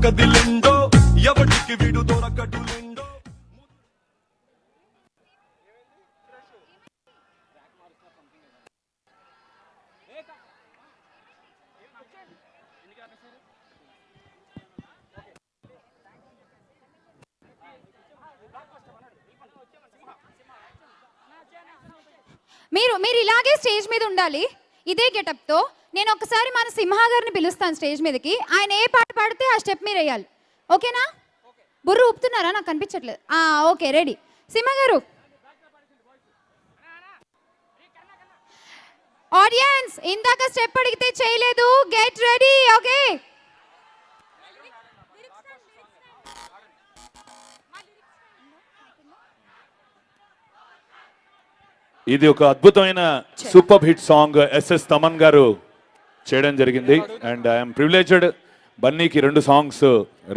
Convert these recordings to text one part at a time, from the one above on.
కదిలిండో ఎవడికి వీడు దొరకటులిండో. మీరు ఇలాగే స్టేజ్ మీద ఉండాలి, ఇదే గెటప్తో. నేను ఒకసారి మన సింహ గారిని పిలుస్తాను స్టేజ్ మీదకి. ఆయన ఏ పాట పాడితే ఆ స్టెప్ మీరు వేయాలి, ఓకేనా? బుర్ర ఊపుతున్నారా? నాకు కనిపించట్లేదు. Okay, ready. సింహ గారు. ఆడియన్స్, ఇందాక స్టెప్ అడిగితే చేయలేదు, గెట్ రెడీ. ఓకే, ఇది ఒక అద్భుతమైన super hit song SS Thaman garu చేయడం జరిగింది. అండ్ ఐఎమ్ ప్రివిలేజ్డ్ బన్నీకి 2 సాంగ్స్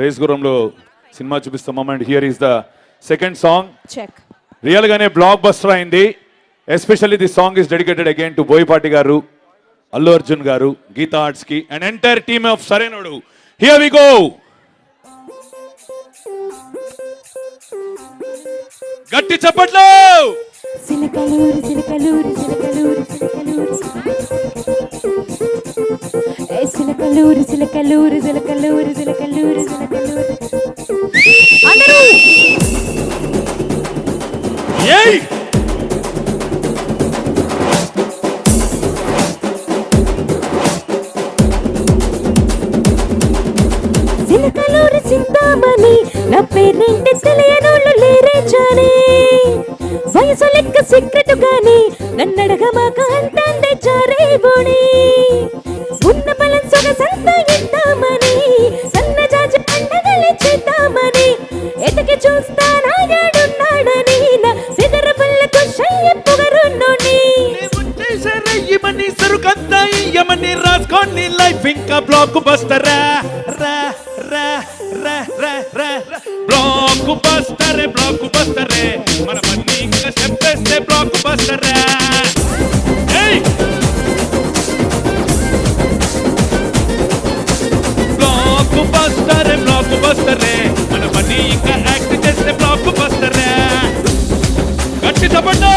రేస్ గురంలో సినిమా చూపిస్తాం. And here is the second song. Real గానే బ్లాక్ బస్టర్ అయింది. Especially this song is dedicated again to Boyapati garu, Allu Arjun garu, Geetha Arts కి and entire team of Sarrainodu. Here we go. గట్టి చప్పట్లు. సిలకలూరు సిలకలూరు సిలకలూరు సిలకలూరు సిలకలూరు సిలకలూరు సిలకలూరు సిలకలూరు సిలకలూరు అందరూ ఏయ్ సిలకలూరు చింతామణి నా పేరేంటి తెలియనోళ్ళు లేరే జానే వయసు లెక్క సీక్రెట్ గాని నన్నడగమాక అంటాందే చారే బోణి ఉన్న బలం సొగసంతా ఇద్దామని సన్నజాజి పండగలే చేద్దామని ఎతకి చూస్తానా ఏడున్నాడని నా సిగర బల్లకు షయ్య పొగరున్నోని ఇమని సరుకంతా ఇయమని రాసుకోండి లైఫ్ ఇంకా బ్లాక్ బస్టర్ బ్లాక్ బస్టర్ మన మన్ని ఇంకా చెప్పేస్తే బ్లాక్ బస్టర్. బ్లాక్ బస్టర్ మన మన్ని ఇంకా యాక్ట్ చేస్తే బ్లాక్ బస్టర్. గట్టి చెప్పండు.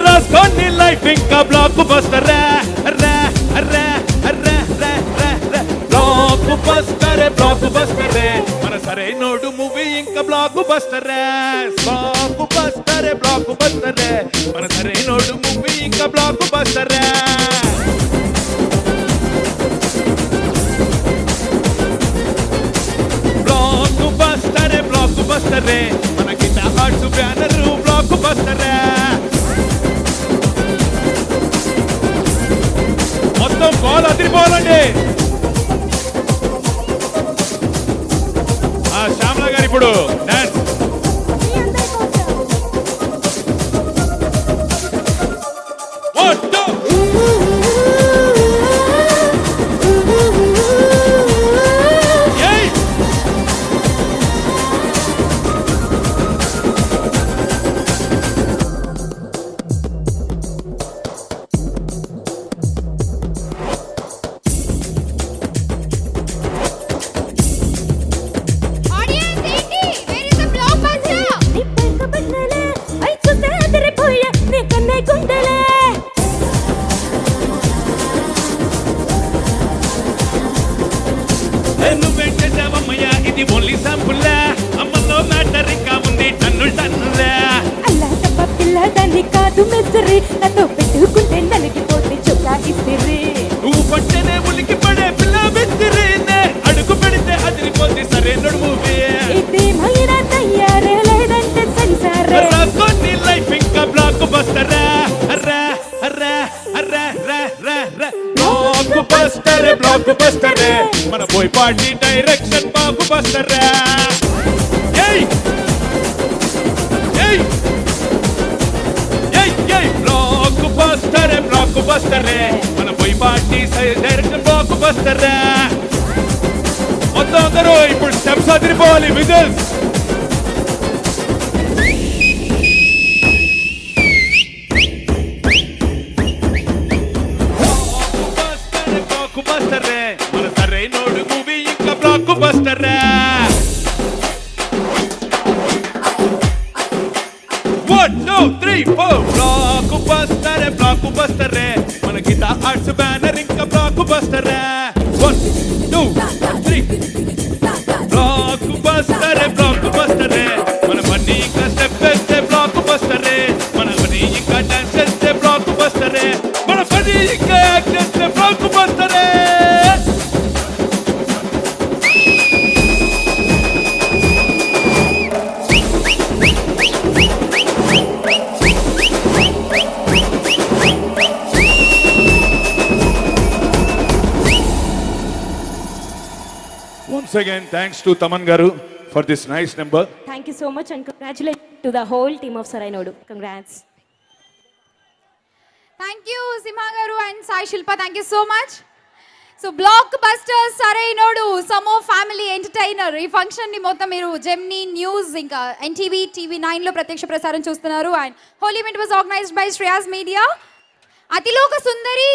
రాసుకోండి లైఫ్ ఇంకా బ్లాక్ బస్టర్. బ్లాక్ బస్టర్ మన సరైనోడు మూవీ ఇంకా బ్లాక్ బస్టర్. బ్లాక్ బస్టర్ మన సరైనోడు మూవీ ఇంకా బ్లాక్ బస్టర్. బ్లాక్ బస్టర్ మన Geetha Arts banner blockbuster. మొత్తం బాల్ అదిరిపోవాలండి. శ్యామల గారు ఇప్పుడు డాన్స్. ఇది ఓన్లీ శాంపుల్ అమ్మలో మ్యాటర్ ఇంకా ఉంది టన్నుల అల్లా తప్ప పిల్ల దాన్ని కాదు మెచ్చరి నాతో పెట్టుకుంటే నలిగిపోతే చొక్కా ఇసిరి నువ్వు పట్టనే ఉలికి పడే పిల్ల మెచ్చరి అడుగు పెడితే అదిరిపోతే సరే నడుమువే ఇది మైనా తయారే లేదంటే సంసారే రాసుకోండి లైఫ్ ఇంకా బ్లాక్ బస్టర్. బ్లాక్ బస్టర్ మన బోయపాటి డైరెక్షన్ బాబు బస్టర్ ఏయ్ ఏయ్ ఏయ్ ఏయ్ బ్లాక్ బస్టర్ మన పోయి పార్టీ డైరెక్ట్ బ్లాక్ బస్టర్ మొత్తం అందరూ ఇప్పుడు స్టెప్స్ అదిరిపోవాలి విజిల్స్ బ్లాక్ బస్టర్ మన సరైనోడు మూవీ ఇంకా బ్లాక్ బస్టర్ 1 2 3 4 బ్లాక్ బస్టర్ మన గీత ఆర్ట్స్ బ్యానర్ ఇంకా బ్లాక్ బస్టర్ 1 2 3 బ్లాక్ బస్టర్ మన బన్నీ ఇంకా స్టెప్ వేస్తే బ్లాక్ బస్టర్ మన బన్నీ ఇంకా డాన్స్ చేస్తే బ్లాక్ బస్టర్ మన బన్నీ ఇంకా యాక్ట్ చేస్తే block buster Once again, thanks to Taman Garu for this nice number. Thank you so much and congratulations to the whole team of Sarainodu. Congrats. Thank you Simha గారు and Sai Shilpa thank you so much. So blockbuster Sarainodu సమో family entertainer ఈ ఫంక్షన్ని మొత్తం మీరు Gemini news ఇంకా NTV TV9లో ప్రత్యక్ష ప్రసారం చూస్తున్నారు. And whole event was organized by Shreyas media. అతిలోక సుందరి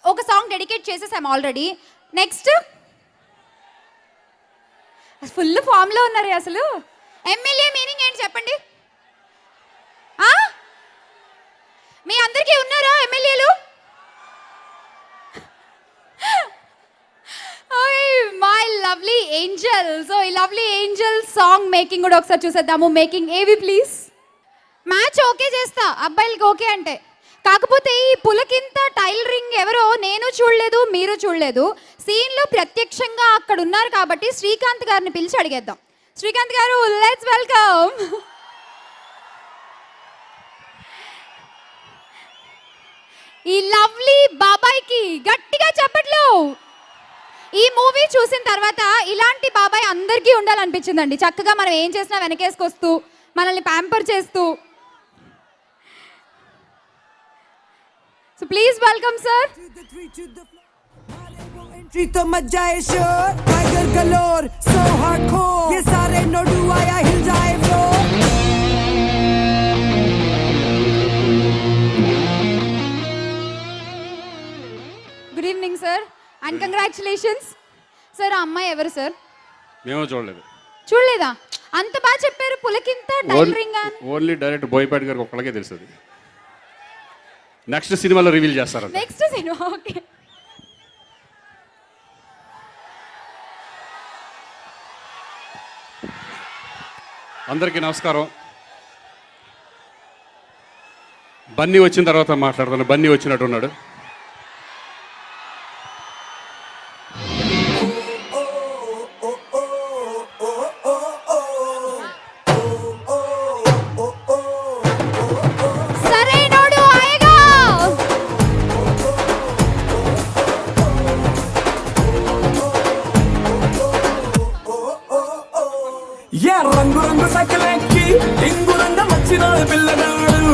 ఒక సాంగ్ డెడికేట్ చేసేసాం ఆల్రెడీ. నెక్స్ట్ ఫుల్ ఫామ్లో ఉన్నారు అసలు. ఎమ్మెల్యే మీనింగ్ ఏంటి చెప్పండి? మీ అందరికీ ఉన్నారా ఎమ్మెల్యేలు? My lovely Angel. సో ఈ లవ్లీ ఏంజల్ సాంగ్ మేకింగ్ కూడా ఒకసారి చూసేద్దాము. మేకింగ్ ఏవి ప్లీజ్. మ్యాచ్ ఓకే చేస్తా అబ్బాయిలకి ఓకే అంటే. కాకపోతే ఈ పులకింత టైలరింగ్ ఎవరో నేను చూడలేదు మీరు చూడలేదు. సీన్లో ప్రత్యక్షంగా అక్కడ ఉన్నారు కాబట్టి శ్రీకాంత్ గారిని పిలిచి అడిగేద్దాం. శ్రీకాంత్ గారు లెట్స్ వెల్కమ్. ఈ లవ్లీ బాబాయ్కి గట్టిగా చప్పట్లు. ఈ మూవీ చూసిన తర్వాత ఇలాంటి బాబాయ్ అందరికీ ఉండాలనిపించిందండి. చక్కగా మనం ఏం చేసినా వెనకేసుకొస్తూ మనల్ని ప్యాంపర్ చేస్తూ. So please welcome sir. Entry तो मजा है शोर टाइगर गलोर सो हार्डकोर ये सारे नोडू आया हिल जाए floor. Good evening sir and congratulations sir. ఆ అమ్మాయి ఎవరు సార్? మేము చూడలేదు. చూడలేదా? అంత బాగా చెప్పారు పులకింత టైలరింగ్ అని. ఓన్లీ డైరెక్ట్ బోయపాటి గారికి ఒక్కళ్ళకే తెలుస్తుంది. నెక్స్ట్ సినిమాలో రివీల్ చేస్తారు. Next cinema okay. అందరికీ నమస్కారం. బన్నీ వచ్చిన తర్వాత మాట్లాడుతాను. బన్నీ వచ్చినట్టున్నాడు. సరైనోడు ఆయగా. ये रंग रंग सकलेकी टिंगु रंग मच्छिना पिల్లగాడు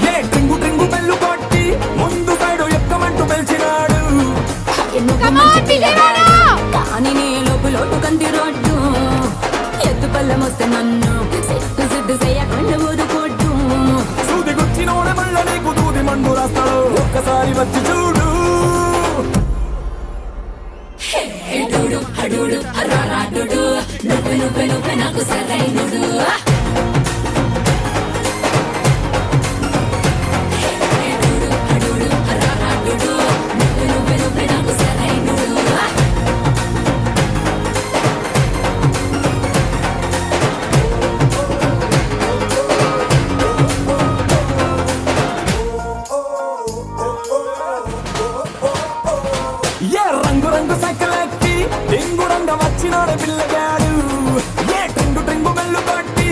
ये टिंगु टिंगु బెల్లు కొట్టి ముందు సైడు ఎక్కమంటూ పిలిచినాడు. Come on Vijayawada. కానీ నీ లోపు కంది రోడ్డు ఎత్తు పళ్ళం వస్తే నన్ను సిగ్గు సిద్ధు చేయకుండా ఊదుకోడ్డు. సూది గుచ్చినోడే మళ్ళీ నీకు దూది మండు రాస్తాడు. ఒక్కసారి వచ్చి చూడు. హడుడు హడుడు అరారాడుడు నువ్వు నువ్వు నువ్వు నాకు సరైనడు. ఏ రంగు రంగు సైకిలెక్కి టింగు రంగ వచ్చినాడు పిల్లగాడు. ఏ టింగు టింగు బెల్లు కొట్టి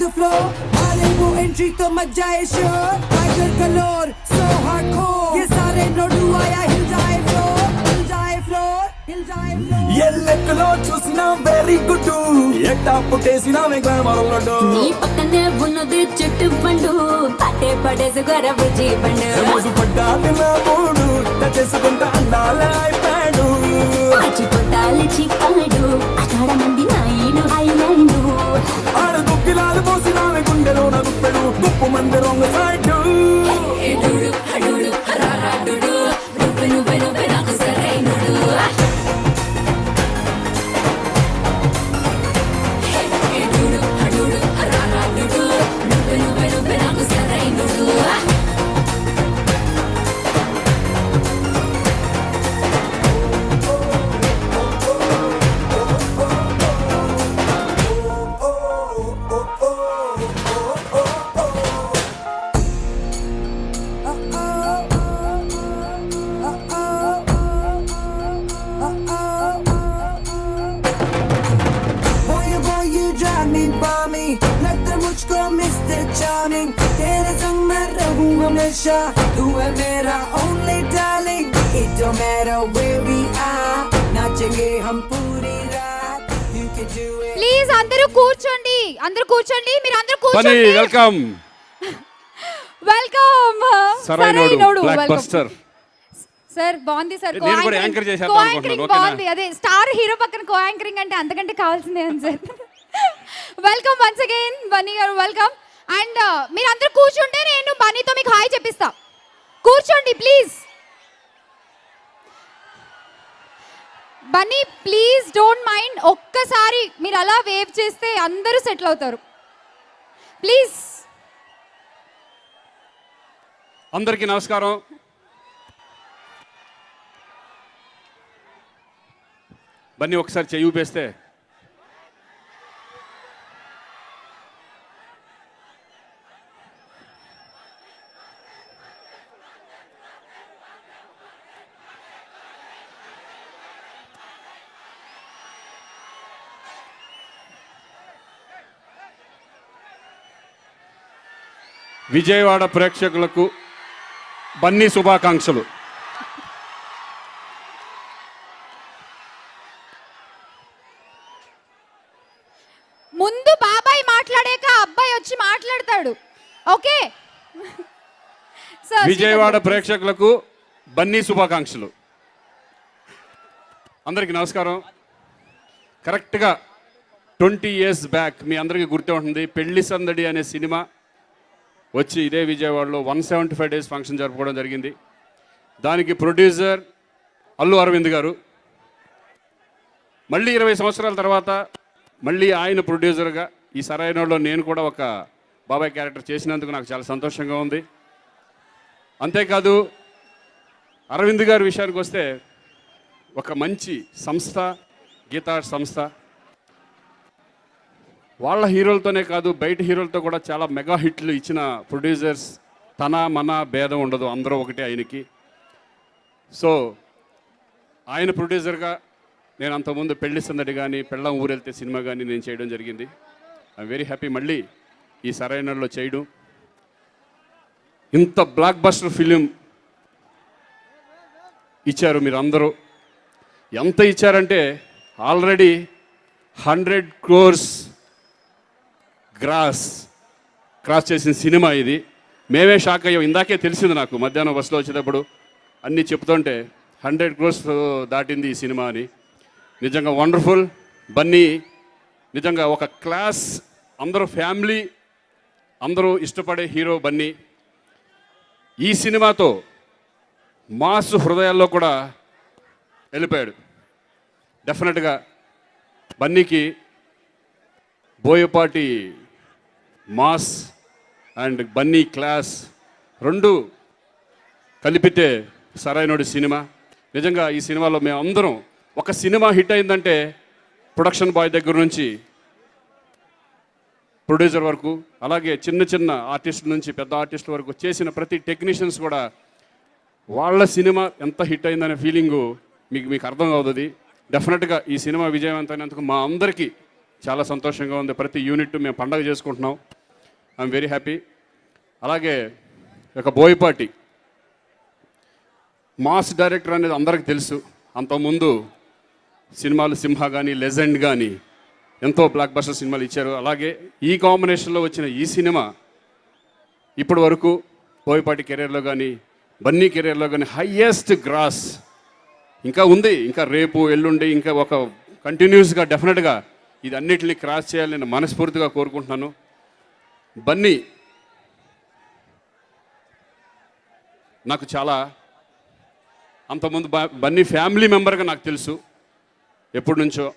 the floor. मारे वो entry तो मच जाए sure. Tiger color, so hardcore. ये सारे नोडू आया हिल जाए floor, हिल जाए floor, हिल जाए floor. ये లెక్కలో చూసినా very good. ఏ టాప్ టేసినా మే గ్లామర్ లడ్డు. నీ పక్కనే ఉన్నది చెట్టు పండు పట్టే పడేసుకోర బుజ్జి పండు రోజు పడ్డా తిన్న మూడు చేసుకుంటా అందాల అయిపోయాడు. ఆచి పొట్టాలి చిక్కాడు అక్కడ మంది నాయుడు ఐలాండు ఆడు దుక్కిలాలు పోసినామె గుండెలో నలుపెడు గుప్పు మంది రొంగ సైడు. ఎడుడు అడుడు హరారాడుడు నువ్వు నువ్వు నువ్వు నాకు సరైనడు ఎడుడు అడుడు హరారాడుడు నువ్వు నువ్వు నువ్వు నాకు సరైనడు Boy, you drive me balmy. लगता मुझको Mr. Charming. तेरे संग मैं रहूं हमेशा. तू है मेरा only darling. It don't matter where we are. नाचेंगे हम पूरी रात. You can do it. Please అందరూ కూర్చోండి, అందరూ కూర్చోండి, మీరు అందరూ బన్నీ కూర్చోండి. Welcome. Welcome Sarrainodu blockbuster. Sir బాగుంది సార్. నేను కూడా యాంకర్ చేసేద్దాం కో అనుకుంటున్నాను, యాంకరింగ్ ఓకేనా? బాగుంది. అదే స్టార్ హీరో పక్కన కో యాంకరింగ్ అంటే అంతకంటే కావాల్సిందే ఉంది sir. Welcome once again Bunny గారు, వెల్కమ్. అండ్ మీరు అందరూ కూర్చుంటే నేను బన్నీతో మీకు హాయ్ చెప్పిస్తా. కూర్చోండి please. Bunny please don't mind, ఒక్కసారి మీరు అలా వేవ్ చేస్తే అందరూ సెటిల్ అవుతారు ప్లీజ్. అందరికీ నమస్కారం. బన్నీ ఒకసారి చెయ్యి ఊపేస్తే విజయవాడ ప్రేక్షకులకు బన్నీ శుభాకాంక్షలు. ముందు బాబాయ్ మాట్లాడాక అబ్బాయి వచ్చి మాట్లాడతాడు, ఓకే? విజయవాడ ప్రేక్షకులకు బన్నీ శుభాకాంక్షలు. అందరికీ నమస్కారం. కరెక్ట్గా 20 years బ్యాక్ మీ అందరికీ గుర్తే ఉంటుంది, పెళ్లి సందడి అనే సినిమా వచ్చి ఇదే విజయవాడలో 175 days ఫంక్షన్ జరుపుకోవడం జరిగింది. దానికి ప్రొడ్యూసర్ అల్లు అరవింద్ గారు. మళ్ళీ 20 సంవత్సరాల తర్వాత మళ్ళీ ఆయన ప్రొడ్యూసర్గా ఈ సరైనోడ్లో నేను కూడా ఒక బాబాయ్ క్యారెక్టర్ చేసినందుకు నాకు చాలా సంతోషంగా ఉంది. అంతేకాదు అరవింద్ గారి విషయానికి వస్తే ఒక మంచి సంస్థ, గీతా సంస్థ, వాళ్ళ హీరోలతోనే కాదు బయట హీరోలతో కూడా చాలా మెగా హిట్లు ఇచ్చిన ప్రొడ్యూసర్స్. తన మన భేదం ఉండదు, అందరూ ఒకటే ఆయనకి. సో ఆయన ప్రొడ్యూసర్గా నేను అంతకుముందు పెళ్లి సందడి కానీ పెళ్ళం ఊరెళ్తే సినిమా కానీ నేను చేయడం జరిగింది. ఐఎమ్ వెరీ హ్యాపీ మళ్ళీ ఈ సరైనలో చేయడం. ఇంత బ్లాక్ బస్టర్ ఫిలిం ఇచ్చారు మీరు అందరూ. ఎంత ఇచ్చారంటే ఆల్రెడీ 100 crores క్రాస్ చేసిన సినిమా ఇది. మేమే షాక్ అయ్యాం. ఇందాకే తెలిసింది నాకు మధ్యాహ్నం బస్సులో వచ్చేటప్పుడు అన్నీ చెప్తుంటే 100 crores దాటింది ఈ సినిమా అని. నిజంగా వండర్ఫుల్. బన్నీ నిజంగా ఒక క్లాస్, అందరూ ఫ్యామిలీ, అందరూ ఇష్టపడే హీరో బన్నీ. ఈ సినిమాతో మాస్ హృదయాల్లో కూడా వెళ్ళిపోయాడు. డెఫినెట్గా బన్నీకి Boyapati mass and Bunny class రెండు కలిపితే సరైనోడి సినిమా. నిజంగా ఈ సినిమాలో మేము అందరం, ఒక సినిమా హిట్ అయిందంటే ప్రొడక్షన్ బాయ్ దగ్గర నుంచి ప్రొడ్యూసర్ వరకు, అలాగే చిన్న చిన్న ఆర్టిస్టుల నుంచి పెద్ద ఆర్టిస్టుల వరకు చేసిన ప్రతి టెక్నీషియన్స్ కూడా వాళ్ళ సినిమా ఎంత హిట్ అయిందనే ఫీలింగు మీకు అర్థం అవుతుంది. డెఫినెట్గా ఈ సినిమా విజయవంతమైనందుకు మా అందరికీ చాలా సంతోషంగా ఉంది. ప్రతి యూనిట్ మేము పండగ చేసుకుంటున్నాం. I'm very happy. అలాగే ఒక బోయపాటి మాస్ డైరెక్టర్ అనేది అందరికీ తెలుసు. అంతకుముందు సినిమాలు సింహ కానీ లెజెండ్ కానీ ఎంతో బ్లాక్ బస్టర్ సినిమాలు ఇచ్చారు. అలాగే ఈ కాంబినేషన్లో వచ్చిన ఈ సినిమా ఇప్పటి వరకు బోయపాటి కెరీర్లో కానీ బన్నీ కెరీర్లో కానీ హయ్యెస్ట్ గ్రాస్ ఇంకా ఉంది. ఇంకా రేపు ఎల్లుండి ఇంకా ఒక కంటిన్యూస్గా డెఫినెట్గా ఇది అన్నిటిని క్రాస్ చేయాలని నేను మనస్ఫూర్తిగా కోరుకుంటున్నాను. బన్నీ నాకు చాలా అంతకుముందు బన్నీ ఫ్యామిలీ మెంబర్గా నాకు తెలుసు ఎప్పటి నుంచో.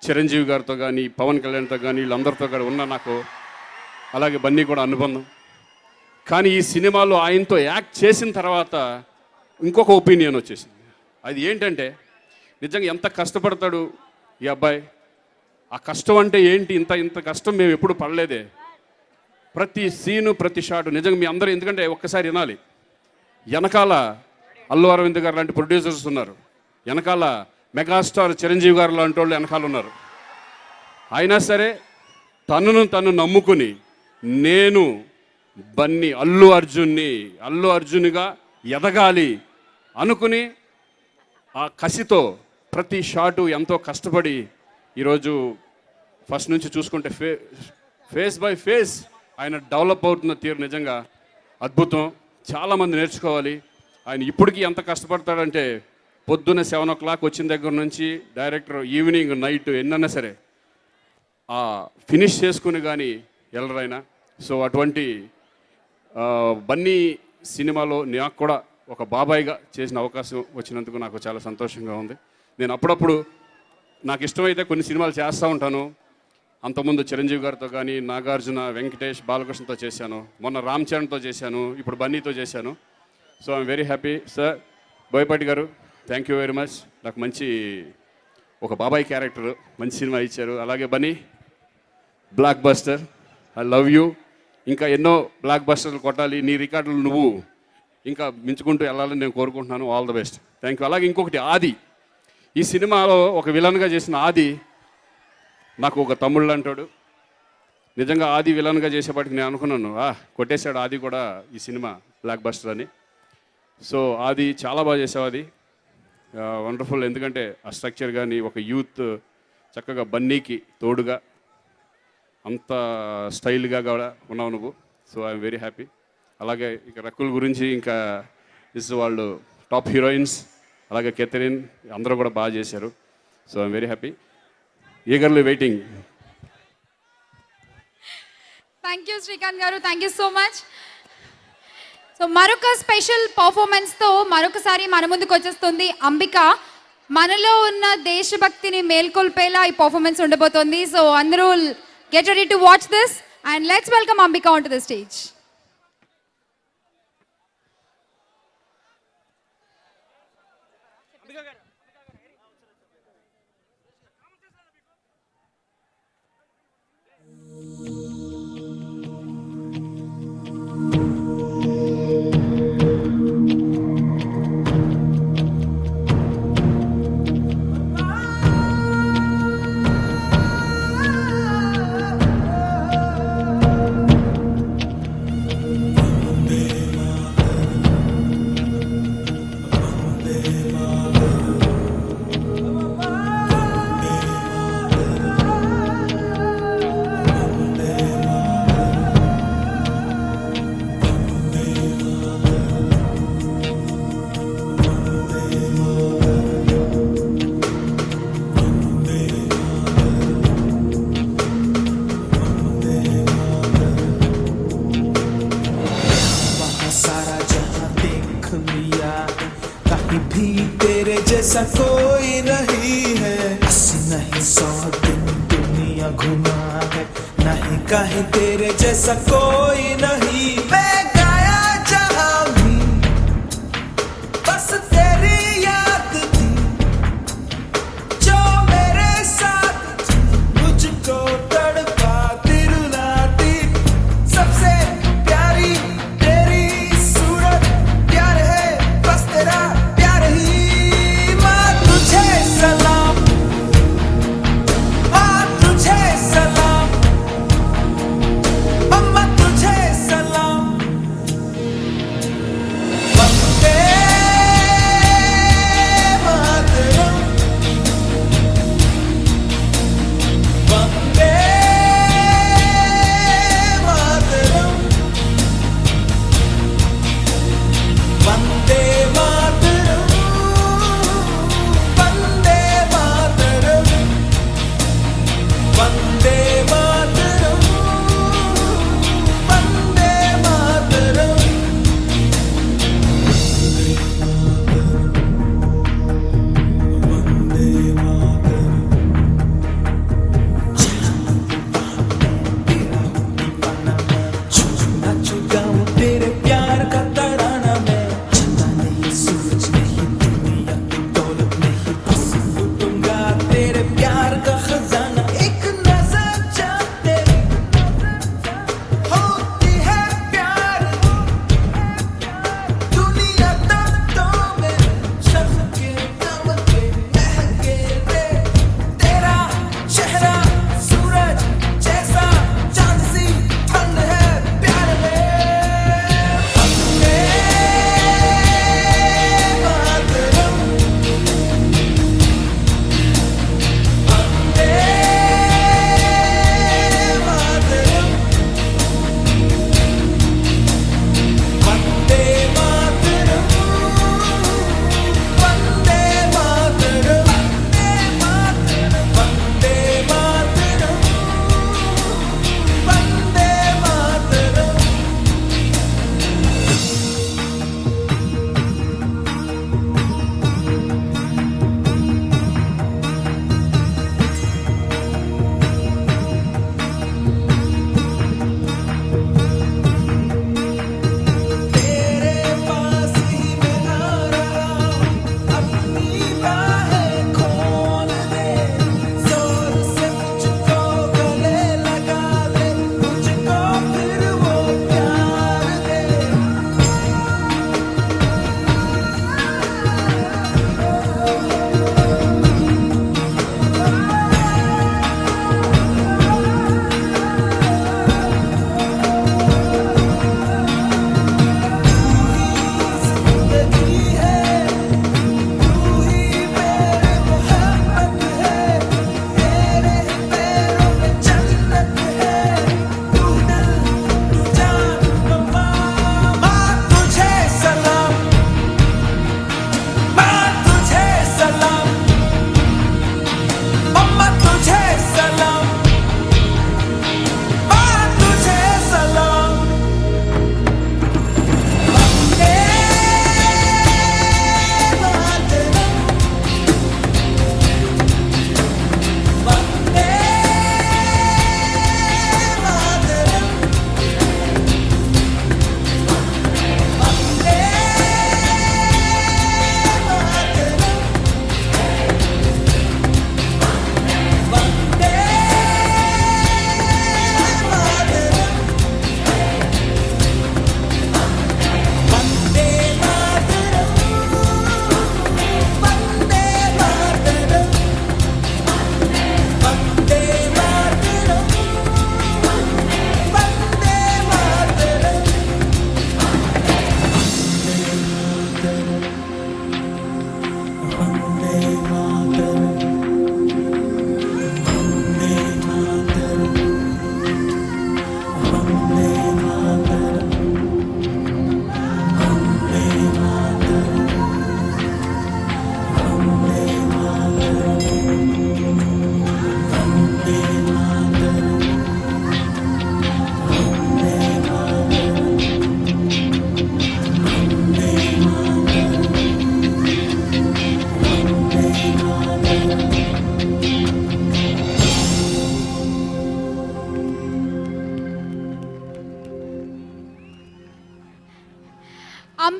చిరంజీవి గారితో కానీ పవన్ కళ్యాణ్తో కానీ వీళ్ళందరితో కూడా ఉన్న నాకు అలాగే బన్నీ కూడా అనుబంధం. కానీ ఈ సినిమాలో ఆయనతో యాక్ట్ చేసిన తర్వాత ఇంకొక ఒపీనియన్ వచ్చేసింది. అది ఏంటంటే నిజంగా ఎంత కష్టపడతాడు ఈ అబ్బాయి. ఆ కష్టం అంటే ఏంటి, ఇంత కష్టం మేము ఎప్పుడు పడలేదే. ప్రతి సీను ప్రతి షాటు నిజంగా మీ అందరూ ఎందుకంటే ఒక్కసారి వినాలి. వెనకాల అల్లు అరవింద్ గారు లాంటి ప్రొడ్యూసర్స్ ఉన్నారు, వెనకాల మెగాస్టార్ చిరంజీవి గారు లాంటి వాళ్ళు వెనకాల ఉన్నారు. అయినా సరే తను నమ్ముకుని నేను బన్నీ అల్లు అర్జున్గా ఎదగాలి అనుకుని ఆ కసితో ప్రతి షాటు ఎంతో కష్టపడి ఈరోజు ఫస్ట్ నుంచి చూసుకుంటే ఫేస్ బై ఫేస్ ఆయన డెవలప్ అవుతున్న తీరు నిజంగా అద్భుతం. చాలామంది నేర్చుకోవాలి. ఆయన ఇప్పటికీ ఎంత కష్టపడతాడంటే పొద్దున్న 7 o'clock వచ్చిన దగ్గర నుంచి డైరెక్టర్ ఈవినింగ్ నైట్ ఎన్నైనా సరే ఫినిష్ చేసుకుని కానీ వెళ్ళరైనా. సో అటువంటి బన్నీ సినిమాలో నాకు కూడా ఒక బాబాయ్గా చేసిన అవకాశం వచ్చినందుకు నాకు చాలా సంతోషంగా ఉంది. నేను అప్పుడప్పుడు నాకు ఇష్టమైతే కొన్ని సినిమాలు చేస్తూ ఉంటాను. అంతకుముందు చిరంజీవి గారితో కానీ నాగార్జున, వెంకటేష్, బాలకృష్ణతో చేశాను, మొన్న రామ్ చరణ్తో చేశాను, ఇప్పుడు బన్నీతో చేశాను. So I'm very happy. Sir Boyapati గారు థ్యాంక్ యూ వెరీ మచ్. నాకు మంచి ఒక బాబాయ్ క్యారెక్టర్ మంచి సినిమా ఇచ్చారు. అలాగే Bunny block buster, I love you. ఇంకా ఎన్నో బ్లాక్ బస్టర్లు కొట్టాలి, నీ రికార్డులు నువ్వు ఇంకా మించుకుంటూ వెళ్ళాలని నేను కోరుకుంటున్నాను. All the best. Thank you. అలాగే ఇంకొకటి ఆది, ఈ సినిమాలో ఒక విలన్గా చేసిన ఆది నాకు ఒక తమ్ముళ్ళు అంటాడు. నిజంగా ఆది విలన్గా చేసేపాటికి నేను అనుకున్నాను కొట్టేశాడు ఆది కూడా ఈ సినిమా బ్లాక్ బస్టర్ అని. సో ఆది చాలా బాగా చేసావు, అది వండర్ఫుల్. ఎందుకంటే ఆ స్ట్రక్చర్ కానీ ఒక యూత్ చక్కగా బన్నీకి తోడుగా అంత స్టైల్గా కూడా ఉన్నావు నువ్వు. So I'm very happy. అలాగే ఇక రకుల్ గురించి ఇంకా వాళ్ళు టాప్ హీరోయిన్స్, అలాగే కెథరిన్ అందరూ కూడా బాగా చేశారు. So I'm very happy. Eagerly waiting. Thank you Srikanth గారు, thank you so much. So మరొక స్పెషల్ పర్ఫార్మెన్స్తో మరొకసారి మన ముందుకు వచ్చేస్తుంది అంబిక. మనలో ఉన్న దేశభక్తిని మేల్కొల్పేలా ఈ పర్ఫార్మెన్స్ ఉండబోతోంది. సో అందరూ get ready to watch this and let's welcome Ambika on to the stage. जैसा कोई नहीं है, 80 नहीं 100 दिन दुनिया घुमा है, नहीं कहीं तेरे जैसा कोई नहीं। मैं गाया जहां भी बस तेरी याद थी, जो मेरे साथ थी, मुझको तड़पाती रुलाती। सबसे प्यारी तेरी सूरत, प्यार है बस तेरा प्यार ही। सलाम तुझे सलाम, अम्मा तुझे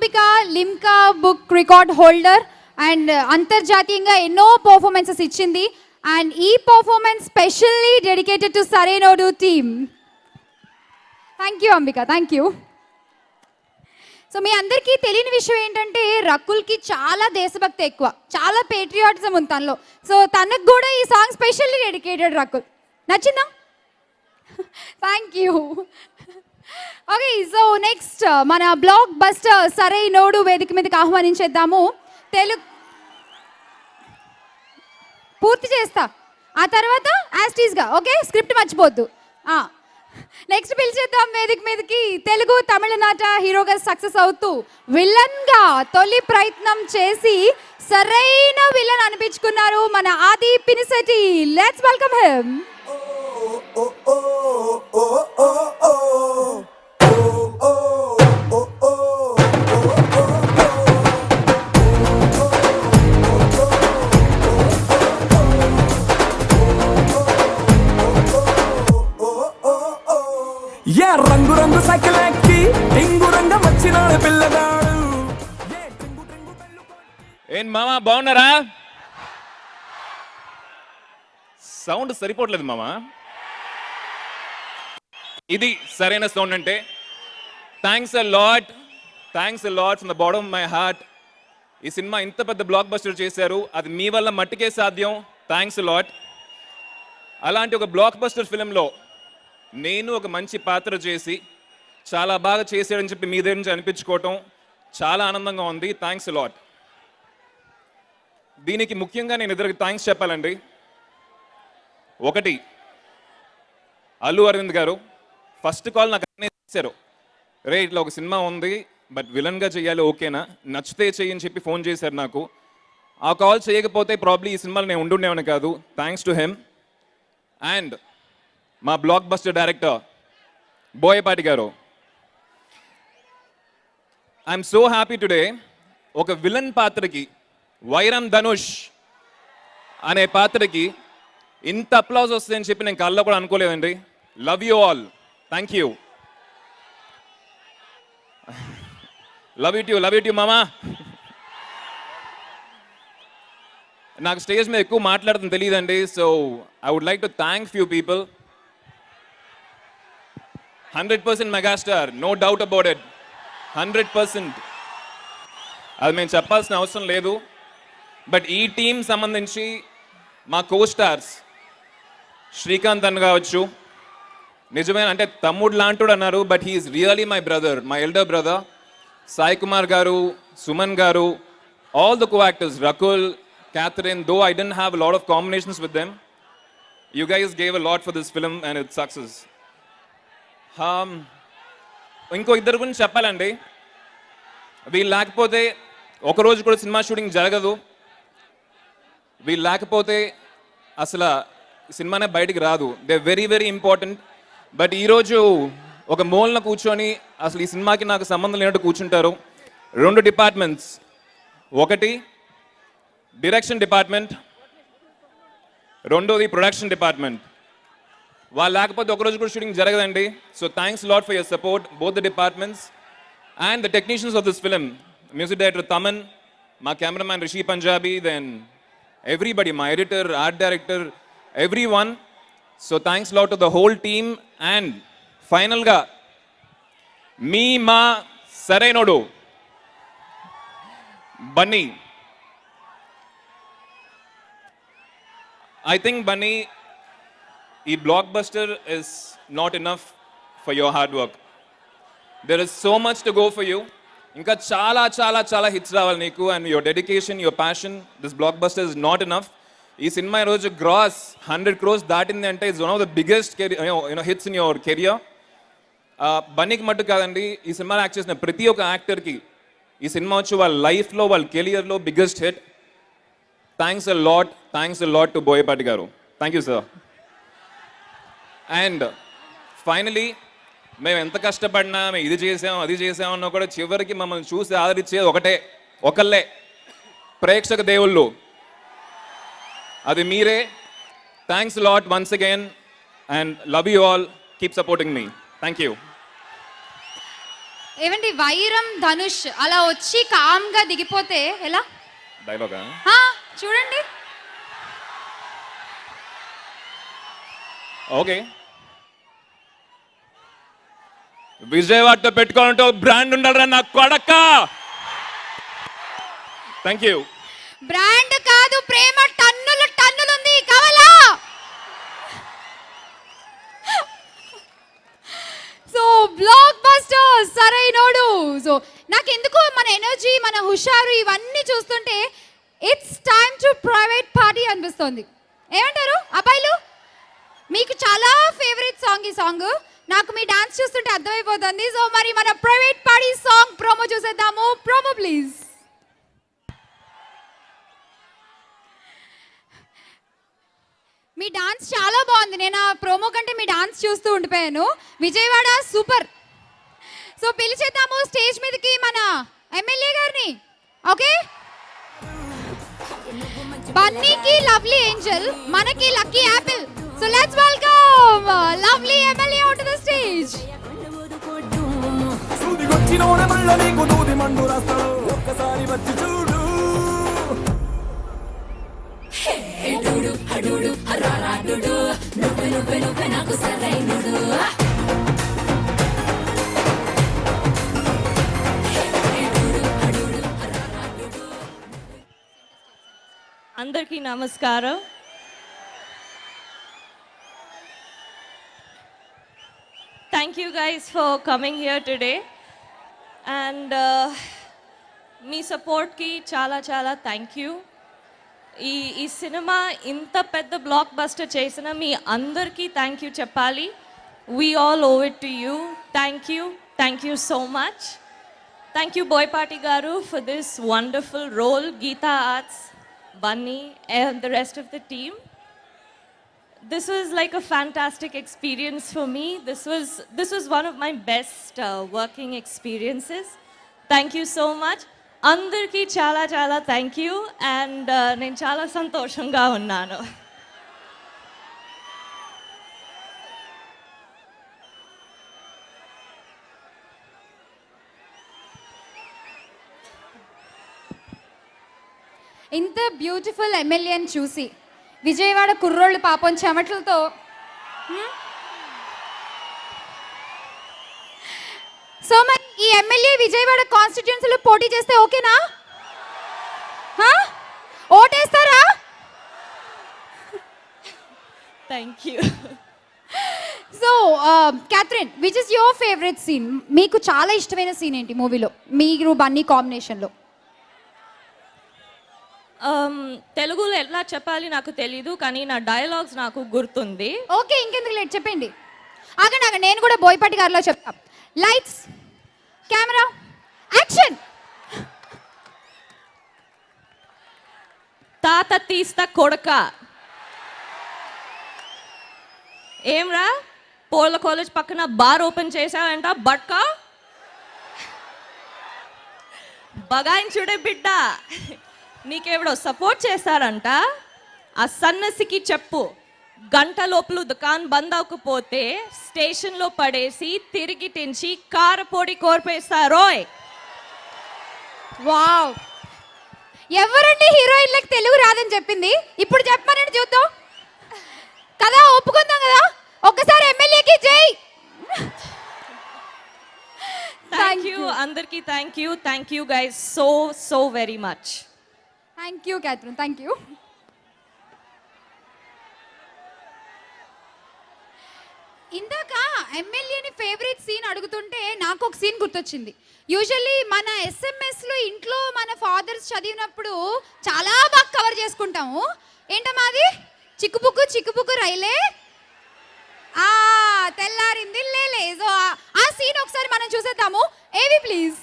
Ambika Limca book record holder and అంతర్జాతీయంగా ఎన్నో పర్ఫార్మెన్సెస్ ఇచ్చింది. అండ్ ఈ performance specially dedicated to Sarainodu team. Thank you Ambika, thank you. So మీ అందరికీ తెలియని విషయం ఏంటంటే రకుల్కి చాలా దేశభక్తి ఎక్కువ, చాలా పేట్రియాటిజం ఉంది తనలో. సో తనకు కూడా ఈ సాంగ్ స్పెషల్లీ డెడికేటెడ్. రకుల్ నచ్చిందా? Thank you. Okay, so next మన బ్లాక్ బస్టర్ సరైనోడు వేదిక మీదకి ఆహ్వానించేద్దాము. తెలుగు పూర్తి చేస్తా, ఆ తర్వాత యాస్టీస్గా. ఓకే, స్క్రిప్ట్ మర్చిపోద్దు. నెక్స్ట్ పిలిచేద్దాం వేదిక మీదకి తెలుగు తమిళనాట హీరోగా సక్సెస్ అవుతూ విలన్గా తొలి ప్రయత్నం చేసి సరైన విలన్ అనిపించుకున్నారు మన ఆది పినిశెట్టి. Let's welcome him. రంగు రంగు సైకిల్ ఎక్కి టింగు రంగం వచ్చినాడు పిల్లగాడు. ఏం మామా బాగున్నారా? సౌండ్ సరిపోవట్లేదు మామా. ఇది సరైన సౌండ్ అంటే. Thanks a lot from the bottom of my heart. ఈ సినిమా ఇంత పెద్ద బ్లాక్ బస్టర్ చేశారు, అది మీ వల్ల మట్టుకే సాధ్యం. Thanks a lot. అలాంటి ఒక బ్లాక్ బస్టర్ ఫిలింలో నేను ఒక మంచి పాత్ర చేసి చాలా బాగా చేశాడని చెప్పి మీ దగ్గర నుంచి అనిపించుకోవటం చాలా ఆనందంగా ఉంది. Thanks a lot. దీనికి ముఖ్యంగా నేను ఇద్దరికి థ్యాంక్స్ చెప్పాలండి. ఒకటి, అల్లు అరవింద్ గారు ఫస్ట్ కాల్ నాకు చేశారు, రే ఇట్లా ఒక సినిమా ఉంది బట్ విలన్గా చేయాలి, ఓకేనా, నచ్చితే చెయ్యని చెప్పి ఫోన్ చేశారు నాకు. ఆ కాల్ చేయకపోతే ప్రాబ్లీ ఈ సినిమాలో నేను ఉండుండేవాని కాదు. Thanks to him. అండ్ మా బ్లాక్ బస్టర్ డైరెక్టర్ బోయపాటి గారు, ఐఎమ్ సో హ్యాపీ టుడే. ఒక విలన్ పాత్రకి, వైరం ధనుష్ అనే పాత్రకి ఇంత అప్లాజ్ వస్తుందని చెప్పి నేను కళ్ళలో కూడా అనుకోలేదండి. Love you all. Thank you. Love you మామా. నాకు స్టేజ్ మీద ఎక్కువ మాట్లాడుతుంది తెలియదండి. So I would like to thank few people. 100% megastar, no doubt about it. 100%. అది మేము చెప్పాల్సిన అవసరం లేదు. బట్ ఈ టీం సంబంధించి మా కో స్టార్స్ శ్రీకాంత్ అన్న కావచ్చు, నిజమైన అంటే తమ్ముడు లాంటివాడు అన్నారు, but he's really my brother, my elder brother. Sai Kumar గారు, సుమన్ గారు, all the co actors, Rakul, Catherine, though I didn't have a lot of combinations with them, you guys gave a lot for this film and its success. ఇంకో ఇద్దరు గురించి చెప్పాలండి. వీళ్ళు లేకపోతే ఒకరోజు కూడా సినిమా షూటింగ్ జరగదు. వీళ్ళు లేకపోతే అసలు సినిమానే బయటికి రాదు. They very very important. But ఈరోజు ఒక మూలన కూర్చొని అసలు ఈ సినిమాకి నాకు సంబంధం లేనట్టు కూర్చుంటారు. 2 డిపార్ట్మెంట్స్, ఒకటి డైరెక్షన్ డిపార్ట్మెంట్, రెండోది ప్రొడక్షన్ డిపార్ట్మెంట్. వాళ్ళు లేకపోతే ఒకరోజు కూడా షూటింగ్ జరగదండి. So thanks lot for your support, both the departments and the technicians of this film. Music director Thaman, మా cameraman Rishi Punjabi, then everybody, మా editor, art director, everyone. So thanks lot to the whole team. And ఫైనల్గా మా సరైనోడు Bunny. I think Bunny, a blockbuster is not enough for your hard work. There is so much to go for you. Inka chala hits ravali neeku, and your dedication, your passion, this blockbuster is not enough. Ee cinema roju gross 100 crores datindi ante is one of the biggest hits in your career. Bunny ki mattu kadandi, ee cinema act chesina prati oka actor ki ee cinema vachu వాళ్ళ life లో, వాళ్ళ career లో biggest hit. Thanks a lot to Boyapati గారు. Thank you sir. And finally మేము ఎంత కష్టపడినా, మేము ఇది చేసాం అది చేసామన్నా కూడా చివరికి మమ్మల్ని చూసి ఆదరించేది ఒకళ్ళే, ప్రేక్షక దేవుళ్ళు. అది మీరే. Thanks lot once again and love you all. Keep supporting me. Thank you. ఏమండి వైరం ధనుష్ అలా వచ్చి కామ్గా దిగిపోతే ఎలా? డైలాగా? చూడండి. ఓకే, విజయవాడతో పెట్టుకోవాలంటే బ్రాండ్ ఉండాలరా నా కొడక. Thank you. బ్రాండ్ కాదు, ప్రేమ టన్నులు టన్నులు ఉంది, కావాలా? So blockbuster Sarrainodu. So నాకెందుకు మన ఎనర్జీ, మన హుషారు ఇవన్నీ చూస్తుంటే it's time to private party అనిపిస్తుంది. ఏమంటారు అబ్బాయిలు? మీకు చాలా ఫేవరెట్ సాంగ్ ఈ సాంగ్. నాకు మీ డాన్స్ చూస్తుంటే అర్థమైపోతుంది. సో మరి మన ప్రైవేట్ పార్టీ సాంగ్ ప్రోమో చూసేద్దాము. Promo please. మీ డాన్స్ చాలా బాగుంది. నేను ఆ ప్రోమో కంటే మీ డాన్స్ చూస్తూ ఉండిపోయాను. విజయవాడ సూపర్. సో పిలిచేద్దాము స్టేజ్ మీదకి మన ఎమ్మెల్యే గారిని. ఓకే, బన్నీకి లవ్లీ ఏంజల్, మనకి lucky apple. So let's welcome lovely MLA on to the stage. సూదిగొచ్చినోడే మళ్ళ నీకు దూది మండు రాస్తాడు, ఒక్కసారి వచ్చి చూడు. అందరికీ నమస్కారం. Thank you guys for coming here today. And మీ సపోర్ట్కి చాలా చాలా థ్యాంక్ యూ. ఈ సినిమా ఇంత పెద్ద బ్లాక్ బస్టర్ చేసిన మీ అందరికీ థ్యాంక్ యూ చెప్పాలి. We all owe it to you. Thank you so much. Thank you Boyapati గారు for this wonderful role, Geetha Arts, Bunny and the rest of the team. This was like a fantastic experience for me. This was one of my best working experiences. Thank you so much. Andarki chala chala thank you, and నేను చాలా సంతోషంగా ఉన్నాను. ఇంత beautiful ఎమ్మెల్యేని చూసి విజయవాడ కుర్రోళ్ళు పాపం చెమటలతో so మరి ఈ ఎమ్మెల్యే విజయవాడ కాన్స్టిట్యుయెన్సీలో పోటీ చేస్తే ఓకేనా? ఓటేస్తారా? Thank you. So Catherine, which is your favourite scene? మీకు చాలా ఇష్టమైన సీన్ ఏంటి మూవీలో, మీరు బన్నీ కాంబినేషన్లో? తెలుగులో ఎలా చెప్పాలి నాకు తెలీదు, కానీ నా డైలాగ్స్ నాకు గుర్తుంది. ఓకే, ఇంకెందుకు లేట్ చెప్పండి. ఆగండి, నేను కూడా బోయపాటి గారిలో చెప్తా. Lights, camera, action. తాత తీస్తా కొడక. ఏమ్రా, పోల కాలేజ్ పక్కన బార్ ఓపెన్ చేశావంట బట్కా? బగాయించుడే బిడ్డ, నీకెవడో సపోర్ట్ చేశారంట. ఆ సన్నసికి చెప్పు, గంట లోపల దుకాన్ బంద్ అవ్వకపోతే స్టేషన్లో పడేసి తిరిగి తించి కారపొడి కోర్పేస్తారోయ్. వావ్, ఎవరండి హీరోయిన్లకు తెలుగు రాదని చెప్పింది? ఇప్పుడు చెప్పమనండి చూద్దాం కదా, ఒప్పుకుందాం కదా. ఒక్కసారి ఎమ్మెల్యేకి జై. థ్యాంక్ యూ అందరికీ. Thank you guys so very much. Thank you Catherine, thank you. ఇందాక ఎమ్మెల్యేని ఫేవరెట్ సీన్ అడుగుతుంటే నాకు ఒక సీన్ గుర్తొచ్చింది. యూజువల్లీ మన ఎస్ఎంఎస్లో ఇంట్లో మన ఫాదర్స్ చదివినప్పుడు చాలా బాగా కవర్ చేసుకుంటాము. ఏంటమ్మా అది? చిక్కుపుక్కు రైలే తెల్లారింది లేలే. సో ఆ సీన్ ఒకసారి మనం చూసేద్దాము. AV please.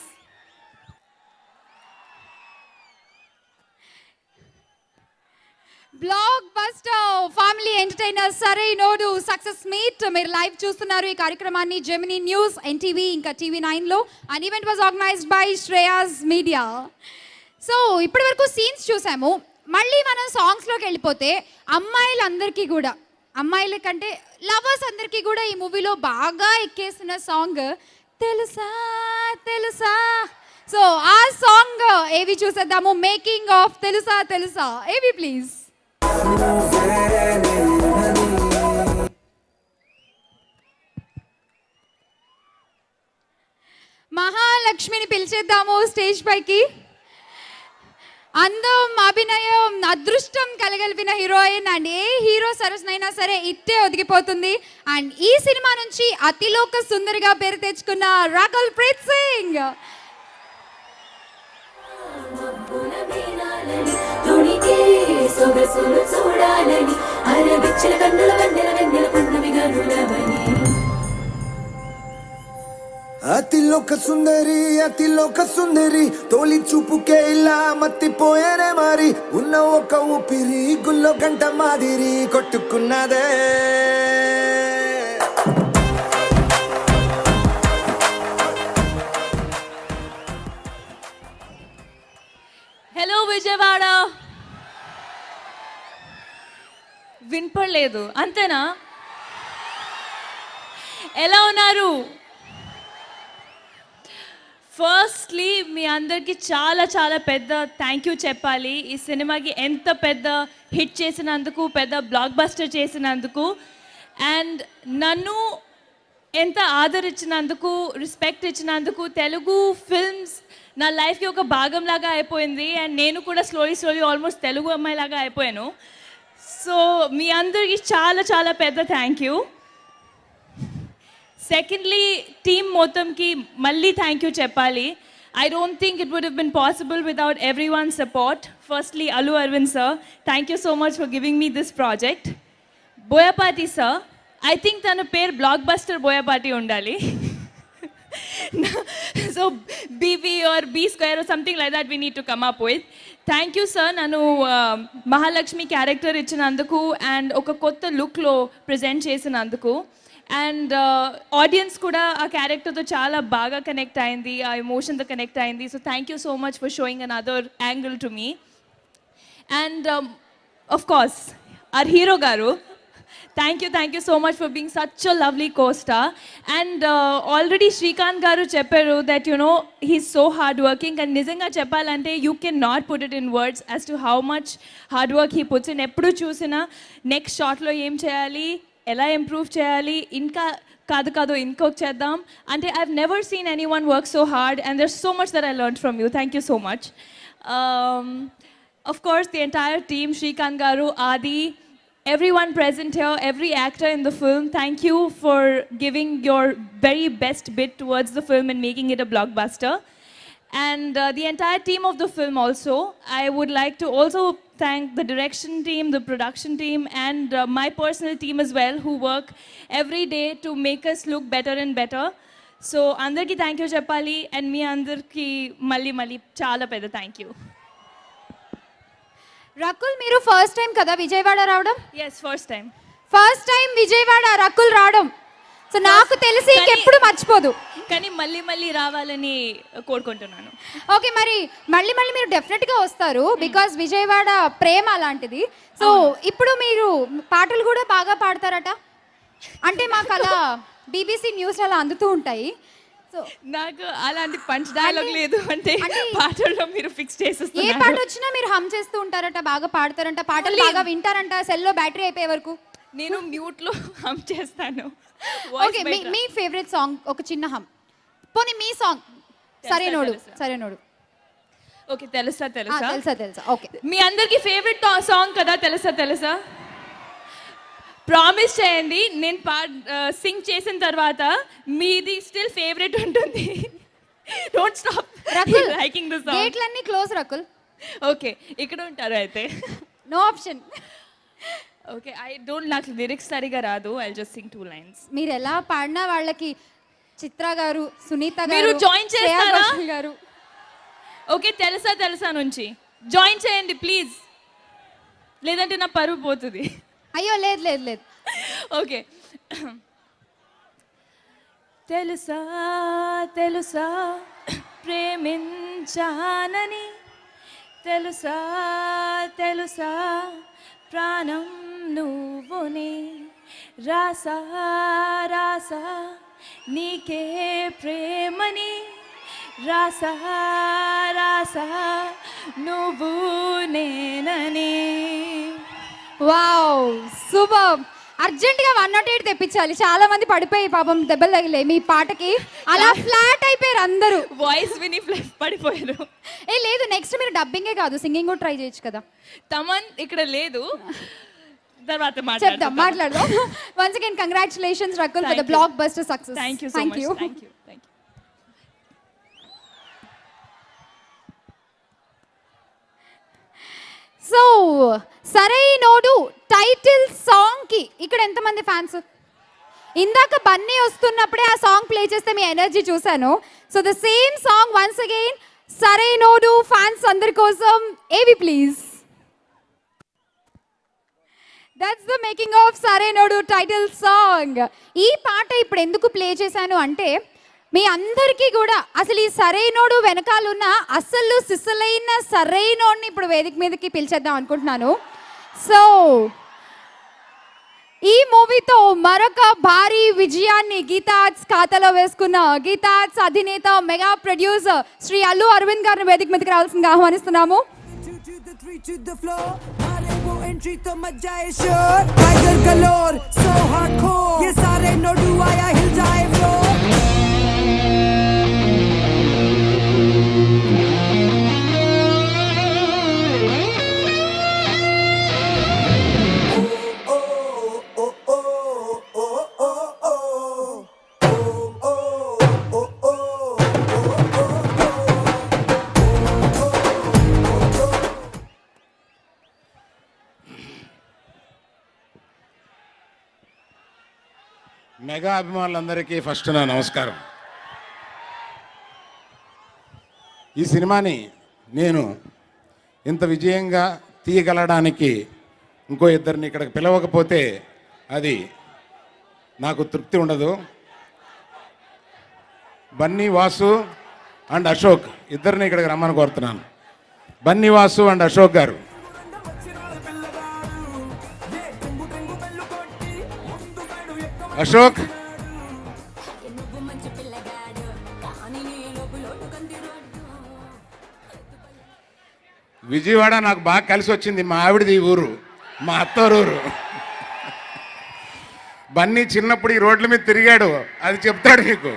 Blockbuster family entertainer Sarainodu success meet మీరు లైవ్ చూస్తున్నారు. ఈ కార్యక్రమాన్ని జెమినీ న్యూస్, ఎన్టీవీ ఇంకా టీవీ9లో. And event was organized by Shreyas media. So ఇప్పటి వరకు సీన్స్ చూసాము. మళ్ళీ మనం సాంగ్స్లోకి వెళ్ళిపోతే అమ్మాయిలందరికీ కూడా, అమ్మాయిల కంటే లవర్స్ అందరికీ కూడా ఈ మూవీలో బాగా ఎక్కేసిన సాంగ్ తెలుసా తెలుసా. సో ఆ సాంగ్ ఏవి చూసేద్దాము, మేకింగ్ ఆఫ్ తెలుసా తెలుసా ఏవి ప్లీజ్. మహాలక్ష్మిని పిలిచేద్దాము స్టేజ్ పైకి. అందం, అభినయం, అదృష్టం కలగలిపిన హీరోయిన్ అండ్ ఏ హీరో సరసనైనా సరే ఇట్టే ఒదిగిపోతుంది. అండ్ ఈ సినిమా నుంచి అతిలోక సుందరిగా పేరు తెచ్చుకున్న రాకుల్ ప్రీత్ సింగ్. అతిలోక సుందరి తోలి చూపుకే ఇలా మత్తిపోయానే మరి. ఉన్న ఒక ఊపిరి గుల్లో గంట మాదిరి కొట్టుకున్నదే. హలో విజయవాడ. వినపడలేదు అంతేనా? ఎలా ఉన్నారు? ఫస్ట్లీ మీ అందరికీ చాలా చాలా పెద్ద థ్యాంక్ యూ చెప్పాలి. ఈ సినిమాకి ఎంత పెద్ద హిట్ చేసినందుకు, పెద్ద బ్లాక్ బస్టర్ చేసినందుకు, అండ్ నన్ను ఎంత ఆదరించినందుకు, రెస్పెక్ట్ ఇచ్చినందుకు. తెలుగు ఫిల్మ్స్ నా లైఫ్కి ఒక భాగంలాగా అయిపోయింది అండ్ నేను కూడా స్లోలీ ఆల్మోస్ట్ తెలుగు అమ్మాయిలాగా అయిపోయాను. సో మీ అందరికీ చాలా చాలా పెద్ద థ్యాంక్ యూ. సెకండ్లీ టీమ్ మొత్తంకి మళ్ళీ థ్యాంక్ యూ చెప్పాలి. I don't think it would have been possible without everyone's support. Firstly, Allu Arvind sir, thank you so much for giving me this project. Boyapati sir, I think tana pair blockbuster Boyapati undali. So BB or B square or something like that we need to come up with. Thank you sir, nanu Mahalakshmi character ichinanduku and oka kotta look lo present chesinanduku. And audience కూడా ఆ క్యారెక్టర్తో చాలా బాగా connect అయింది, ఆ ఎమోషన్తో connect అయింది. So thank you so much for showing another angle to me. And of course our hero గారు, thank you so much for being such a lovely costar. And already Srikanth గారు చెప్పారు that you know he's so hard working. And నిజంగా చెప్పాలంటే you can not put it in words as to how much hard work he puts in. ఎప్పుడు చూసినా next షాట్లో ఏం చేయాలి, ఎలా ఇంప్రూవ్ చేయాలి, ఇంకా కాదు ఇంకొక చేద్దాం అంటే I've never seen anyone work so hard and there so much that I learn from you. Thank you so much. Of course, the entire team, Shrikant Garu, Adi, everyone present here, every actor in the film, thank you for giving your very best bit towards the film and making it a blockbuster. And the entire team of the film also. I would like to also thank the direction team, the production team, and my personal team as well, who work every day to make us look better and better. So, andarki thank you cheppali, and me andarki malli chaala pedda thank you. Rakul, మీరు first time కదా విజయవాడ రావడం? Yes, first time. First time Vijayawada Rakul రావడం. So నాకు తెలిసి ఇంకెప్పుడు మర్చిపోదు. కానీ మళ్ళీ రావాలని కోరుకుంటున్నాను. ఓకే, మరి మళ్ళీ మీరు డెఫినెట్గా వస్తారు బికాజ్ విజయవాడ ప్రేమ అలాంటిది. సో ఇప్పుడు మీరు పాటలు కూడా బాగా పాడతారట అంటే మాకు అలా BBC న్యూస్ అలా అందుతూ ఉంటాయి. సో నాకు అలాంటి పంచ్ డైలాగ్ లేదు అంటే పాటల్లో మీరు ఫిక్స్ చేసేస్తారు. ఏ పాట వచ్చినా మీరు హమ్ చేస్తూ ఉంటారట, బాగా పాడతారంట, పాటలు బాగా వింటారంట సెల్లో బ్యాటరీ అయిపోయే వరకు. నేను మ్యూట్లో హమ్ చేస్తాను. ఓకే, మీ ఫేవరెట్ సాంగ్ ఒక చిన్న హమ్, పోనీ మీ సాంగ్. సరేనోడు. ఓకే, తెలుసా. ఓకే, మీ అందరికి ఫేవరెట్ సాంగ్ కదా తెలుసా. ప్రామిస్ చేయండి, నేను సింగ్ చేసిన తర్వాత మీది స్టిల్ ఫేవరెట్ ఉంటుంది. Don't stop liking this song. గేట్లన్నీ క్లోజ్ రకుల్. ఓకే, ఇక్కడ ఉంటారు అయితే. No option. ఓకే, నాకు లిరిక్స్ సరిగా రాదు. I just sing 2 lines. మీరు ఎలా పాడినా వాళ్ళకి చిత్ర గారు, సునీత గారు, మీరు జాయిన్ చేస్తారా గారు. ఓకే, తెలుసా నుంచి జాయిన్ చేయండి ప్లీజ్, లేదంటే నా పరువు పోతుంది. అయ్యో లేదు. ఓకే. తెలుసా ప్రేమించానని, తెలుసా ప్రాణం నువ్వునే, రాసా నీకే ప్రేమని రాసా రాసా నువ్వు నేనని. Wow super. అర్జెంటుగా 108 తెప్పించాలి, చాలా మంది పడిపోయి పాపం దెబ్బలు తగిలే మీ పాటకి, అలా ఫ్లాట్ అయిపోయారు అందరూ. వాయిస్ విని పడిపోయారు. లేదు, నెక్స్ట్ మీరు డబ్బింగే కాదు సింగింగ్ కూడా ట్రై చేయొచ్చు కదా. తమన్ ఇక్కడ లేదు, తర్వాత చెప్దాం, మాట్లాడదాం. Once again congratulations Rakul for the blockbuster success. Thank you so much. Thank you. So Sarrainodu title song కి ఇక్కడ ఎంతమంది ఫ్యాన్స్? ఇందాక బన్నీ వస్తున్నప్పుడే ఆ సాంగ్ ప్లే చేస్తే మీ ఎనర్జీ చూశాను. So the same song once again Sarrainodu fans అందరి కోసం AV please. That's the making of Sarrainodu title song. ఈ పాట ఇప్పుడు ఎందుకు ప్లే చేశాను అంటే మీ అందరికీ కూడా అసలు ఈ సరైనోడు వెనకాలన్న అసలు సిసలైన సరైనోడిని ఇప్పుడు వేదిక మీదకి పిలిచేద్దాం అనుకుంటున్నాను. సో ఈ మూవీతో మరొక భారీ విజయాన్ని గీతా ఆర్ట్స్ ఖాతాలో వేసుకున్న గీతా ఆర్ట్స్ అధినేత మెగా ప్రొడ్యూసర్ శ్రీ అల్లు అరవింద్ గారిని వేదిక మీదకి రావాల్సిందిగా ఆహ్వానిస్తున్నాము. एंट्री तो मजा है शोर टाइगर गलोर सो हार्डकोर ये सारे नोडू आया हिल जाए फ्लोर మెగా అభిమానులందరికీ ఫస్ట్ నా నమస్కారం. ఈ సినిమాని నేను ఇంత విజయంగా తీయగలడానికి ఇంకో ఇద్దరిని ఇక్కడికి పిలవకపోతే అది నాకు తృప్తి ఉండదు. బన్నీ వాసు అండ్ అశోక్ ఇద్దరిని ఇక్కడికి రమ్మని కోరుతున్నాను. బన్నీ వాసు అండ్ అశోక్ గారు. అశోక్, విజయవాడ నాకు బాగా కలిసి వచ్చింది. మా ఆవిడది ఊరు, మా అత్తూరు. బన్నీ చిన్నప్పుడు ఈ రోడ్ల మీద తిరిగాడు, అది చెప్తాడు మీకు.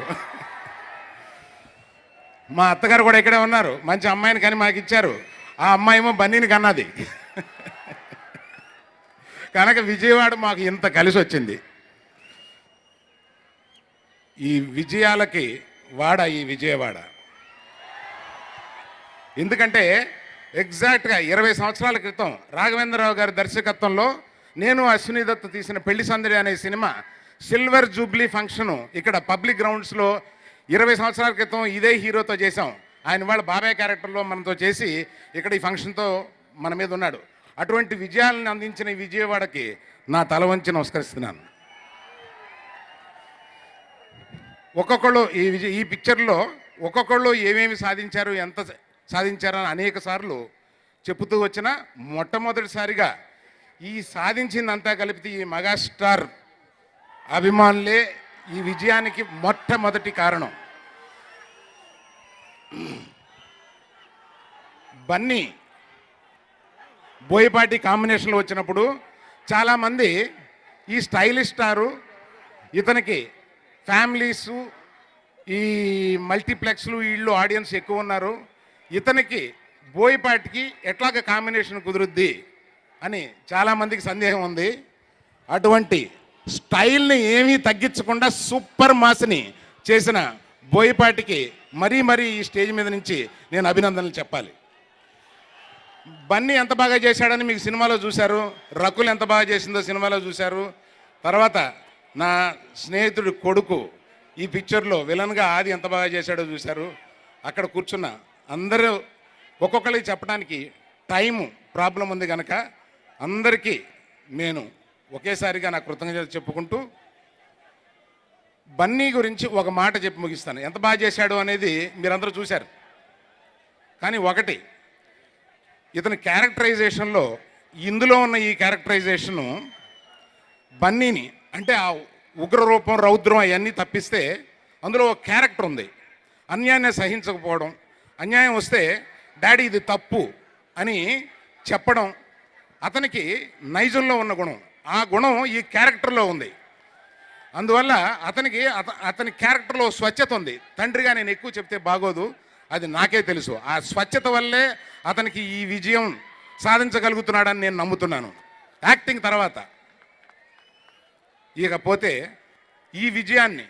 మా అత్తగారు కూడా ఇక్కడే ఉన్నారు, మంచి అమ్మాయిని కానీ మాకు ఇచ్చారు. ఆ అమ్మాయి ఏమో బన్నీని కన్నది. కనుక విజయవాడ మాకు ఇంత కలిసి వచ్చింది. ఈ విజయాలకి వాడ ఈ విజయవాడ. ఎందుకంటే ఎగ్జాక్ట్గా 20 సంవత్సరాల క్రితం రాఘవేంద్రరావు గారి దర్శకత్వంలో నేను అశ్విని దత్ తీసిన పెళ్లి సందడి అనే సినిమా సిల్వర్ జూబ్లీ ఫంక్షను ఇక్కడ పబ్లిక్ గ్రౌండ్స్లో 20 సంవత్సరాల క్రితం ఇదే హీరోతో చేశాం. ఆయన వాళ్ళ బాబాయ్ క్యారెక్టర్లో మనతో చేసి ఇక్కడ ఈ ఫంక్షన్తో మన మీద ఉన్నాడు. అటువంటి విజయాలను అందించిన ఈ విజయవాడకి నా తల వంచి నమస్కరిస్తున్నాను. ఒక్కొక్కళ్ళు ఈ పిక్చర్లో ఒక్కొక్కళ్ళు ఏమేమి సాధించారు, ఎంత సాధించారని అనేక సార్లు చెబుతూ వచ్చిన మొట్టమొదటిసారిగా ఈ సాధించిందంతా కలిపితే ఈ మెగాస్టార్ అభిమానులే ఈ విజయానికి మొట్టమొదటి కారణం. బన్నీ బోయపాటి కాంబినేషన్లో వచ్చినప్పుడు చాలామంది ఈ స్టైలిష్ స్టారు ఇతనికి ఫ్యామిలీసు ఈ మల్టీప్లెక్స్లు వీళ్ళు ఆడియన్స్ ఎక్కువ ఉన్నారు, ఇతనికి బోయపాటికి ఎట్లాగ కాంబినేషన్ కుదురుద్ది అని చాలామందికి సందేహం ఉంది. అటువంటి స్టైల్ని ఏమీ తగ్గించకుండా సూపర్ మాస్ని చేసిన బోయపాటికి మరీ ఈ స్టేజ్ మీద నుంచి నేను అభినందనలు చెప్పాలి. బన్నీ ఎంత బాగా చేశాడని మీకు సినిమాలో చూశారు, రకుల్ ఎంత బాగా చేసిందో సినిమాలో చూశారు. తర్వాత నా స్నేహితుడి కొడుకు ఈ పిక్చర్లో విలన్గా ఆది ఎంత బాగా చేశాడో చూశారు. అక్కడ కూర్చున్న అందరూ ఒక్కొక్కరికి చెప్పడానికి టైము ప్రాబ్లం ఉంది కనుక అందరికీ నేను ఒకేసారిగా నా కృతజ్ఞతలు చెప్పుకుంటూ బన్నీ గురించి ఒక మాట చెప్పి ముగిస్తాను. ఎంత బాగా చేశాడు అనేది మీరందరూ చూశారు. కానీ ఒకటి, ఇతని క్యారెక్టరైజేషన్లో ఇందులో ఉన్న ఈ క్యారెక్టరైజేషను బన్నీని అంటే ఆ ఉగ్రరూపం రౌద్రం అవన్నీ తప్పిస్తే అందులో ఒక క్యారెక్టర్ ఉంది. అన్యాయాన్ని సహించకపోవడం, అన్యాయం వస్తే డాడీ ఇది తప్పు అని చెప్పడం అతనికి నైజంలో ఉన్న గుణం. ఆ గుణం ఈ క్యారెక్టర్లో ఉంది. అందువల్ల అతనికి అతని క్యారెక్టర్లో స్వచ్ఛత ఉంది. తండ్రిగా నేను ఎక్కువ చెప్తే బాగోదు, అది నాకే తెలుసు. ఆ స్వచ్ఛత వల్లే అతనికి ఈ విజయం సాధించగలుగుతున్నాడని నేను నమ్ముతున్నాను యాక్టింగ్ తర్వాత. ఇకపోతే ఈ విజయాన్ని,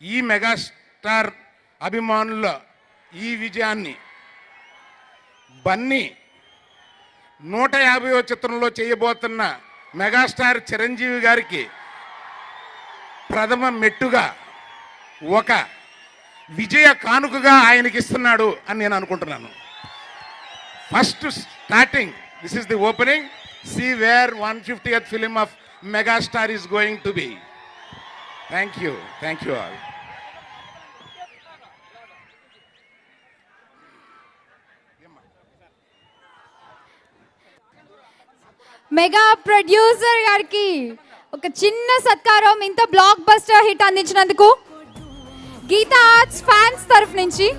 ఈ మెగాస్టార్ అభిమానుల ఈ విజయాన్ని బన్నీ 150వ చిత్రంలో చేయబోతున్న మెగాస్టార్ చిరంజీవి గారికి ప్రథమ మెట్టుగా ఒక విజయ కానుకగా ఆయనకి ఇస్తున్నాడు అని నేను అనుకుంటున్నాను. First starting, this is the opening. See where 150th film of megastar is going to be. Thank you all. Mega producer గారికి ఒక చిన్న సత్కారం, ఇంత బ్లాక్ బస్టర్ హిట్ అందించినందుకు గీతా ఆర్ట్స్ ఫ్యాన్స్ తరఫు నుంచి.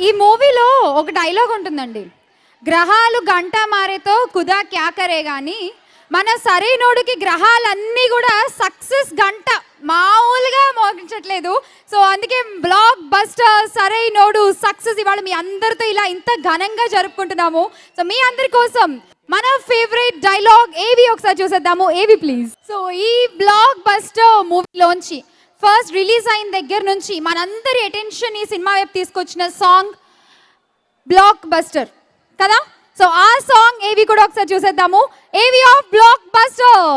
ఈ మూవీలో ఒక డైలాగ్ ఉంటుందండి, గ్రహాలు గంట మారేతో కుదా క్యా కరే, కానీ మన సరైనోడికి గ్రహాలన్నీ కూడా సక్సెస్ గంట మామూలుగా మోగించట్లేదు. సో అందుకే బ్లాక్ బస్టర్ సరైనోడు సక్సెస్ ఇవాళ మీ అందరితో ఇలా ఇంత ఘనంగా జరుపుకుంటున్నాము. సో మీ అందరి కోసం మన ఫేవరెట్ డైలాగ్ ఏవి ఒకసారి చూసేద్దాము. AV please. సో ఈ బ్లాక్ బస్టర్ మూవీలోంచి ఫస్ట్ రిలీజ్ అయిన దగ్గర నుంచి మనందరి అటెన్షన్ ఈ సినిమా వైపు తీసుకొచ్చిన సాంగ్ బ్లాక్ బస్టర్ కదా. సో ఆ సాంగ్ ఏవి కూడా ఒకసారి చూసేద్దాము. AV of blockbuster.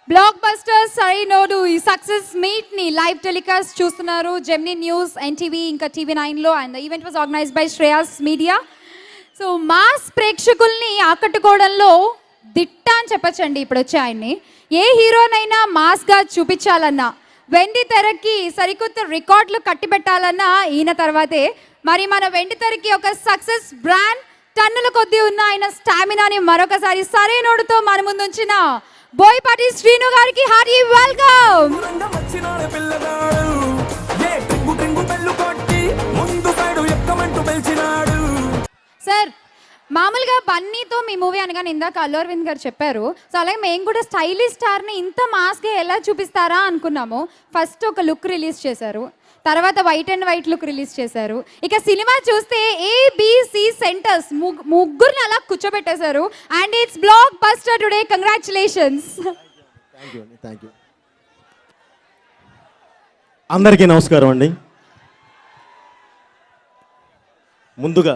Blockbuster Sarainodu ఈ సక్సెస్ మీట్ ని లైవ్ టెలికాస్ట్ చూస్తున్నారు జెమినీ న్యూస్, ఎన్టీవీ, ఇంకా TV9లో. And the event was organized by Shreyas media. So mass ప్రేక్షకుల్ని ఆకట్టుకోవడంలో దిట్ట అని చెప్పచ్చండి. ఇప్పుడు వచ్చే ఆయన్ని ఏ హీరోనైనా మాస్గా చూపించాలన్నా, వెండి తెరకి సరికొత్త రికార్డులు కట్టిబెట్టాలన్నా ఈయన తర్వాతే. మరి మన వెండి తెరకి ఒక సక్సెస్ బ్రాండ్, టన్నుల కొద్దీ ఉన్న ఆయన స్టామినాని మరొకసారి సరైనోడుతో మన ముందు ఉంచిన బోయపాటి శ్రీను గారికి హార్టీ వెల్కమ్. సార్, మామూలుగా బన్నీతో మీ మూవీ అనగానే ఇందాక అల్లు అరవింద్ గారు చెప్పారు. సో అలాగే మేము కూడా స్టైలిష్ స్టార్ని ఇంత మాస్గా ఎలా చూపిస్తారా అనుకున్నాము. ఫస్ట్ ఒక లుక్ రిలీజ్ చేశారు, తర్వాత white and white look release చేశారు. ఇక సినిమా చూస్తే ABC సెంటర్స్ ముగ్గురిని అలా కూర్చోబెట్టేశారు. And it's blockbuster today. Congratulations. Thank you. అందరికీ నమస్కారం అండి. ముందుగా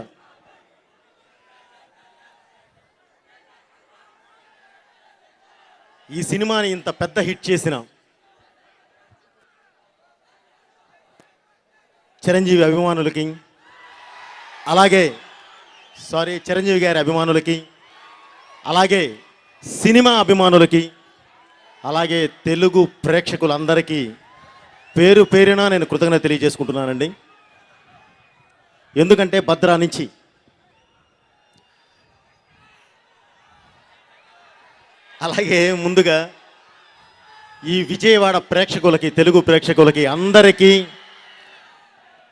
ఈ సినిమాని ఇంత పెద్ద హిట్ చేసిన చిరంజీవి అభిమానులకి, అలాగే చిరంజీవి గారి అభిమానులకి, అలాగే సినిమా అభిమానులకి, అలాగే తెలుగు ప్రేక్షకులందరికీ పేరు పేరున నేను కృతజ్ఞత తెలియజేసుకుంటున్నానండి. ఎందుకంటే భద్రా నుంచి అలాగే ముందుగా ఈ విజయవాడ ప్రేక్షకులకి, తెలుగు ప్రేక్షకులకి అందరికీ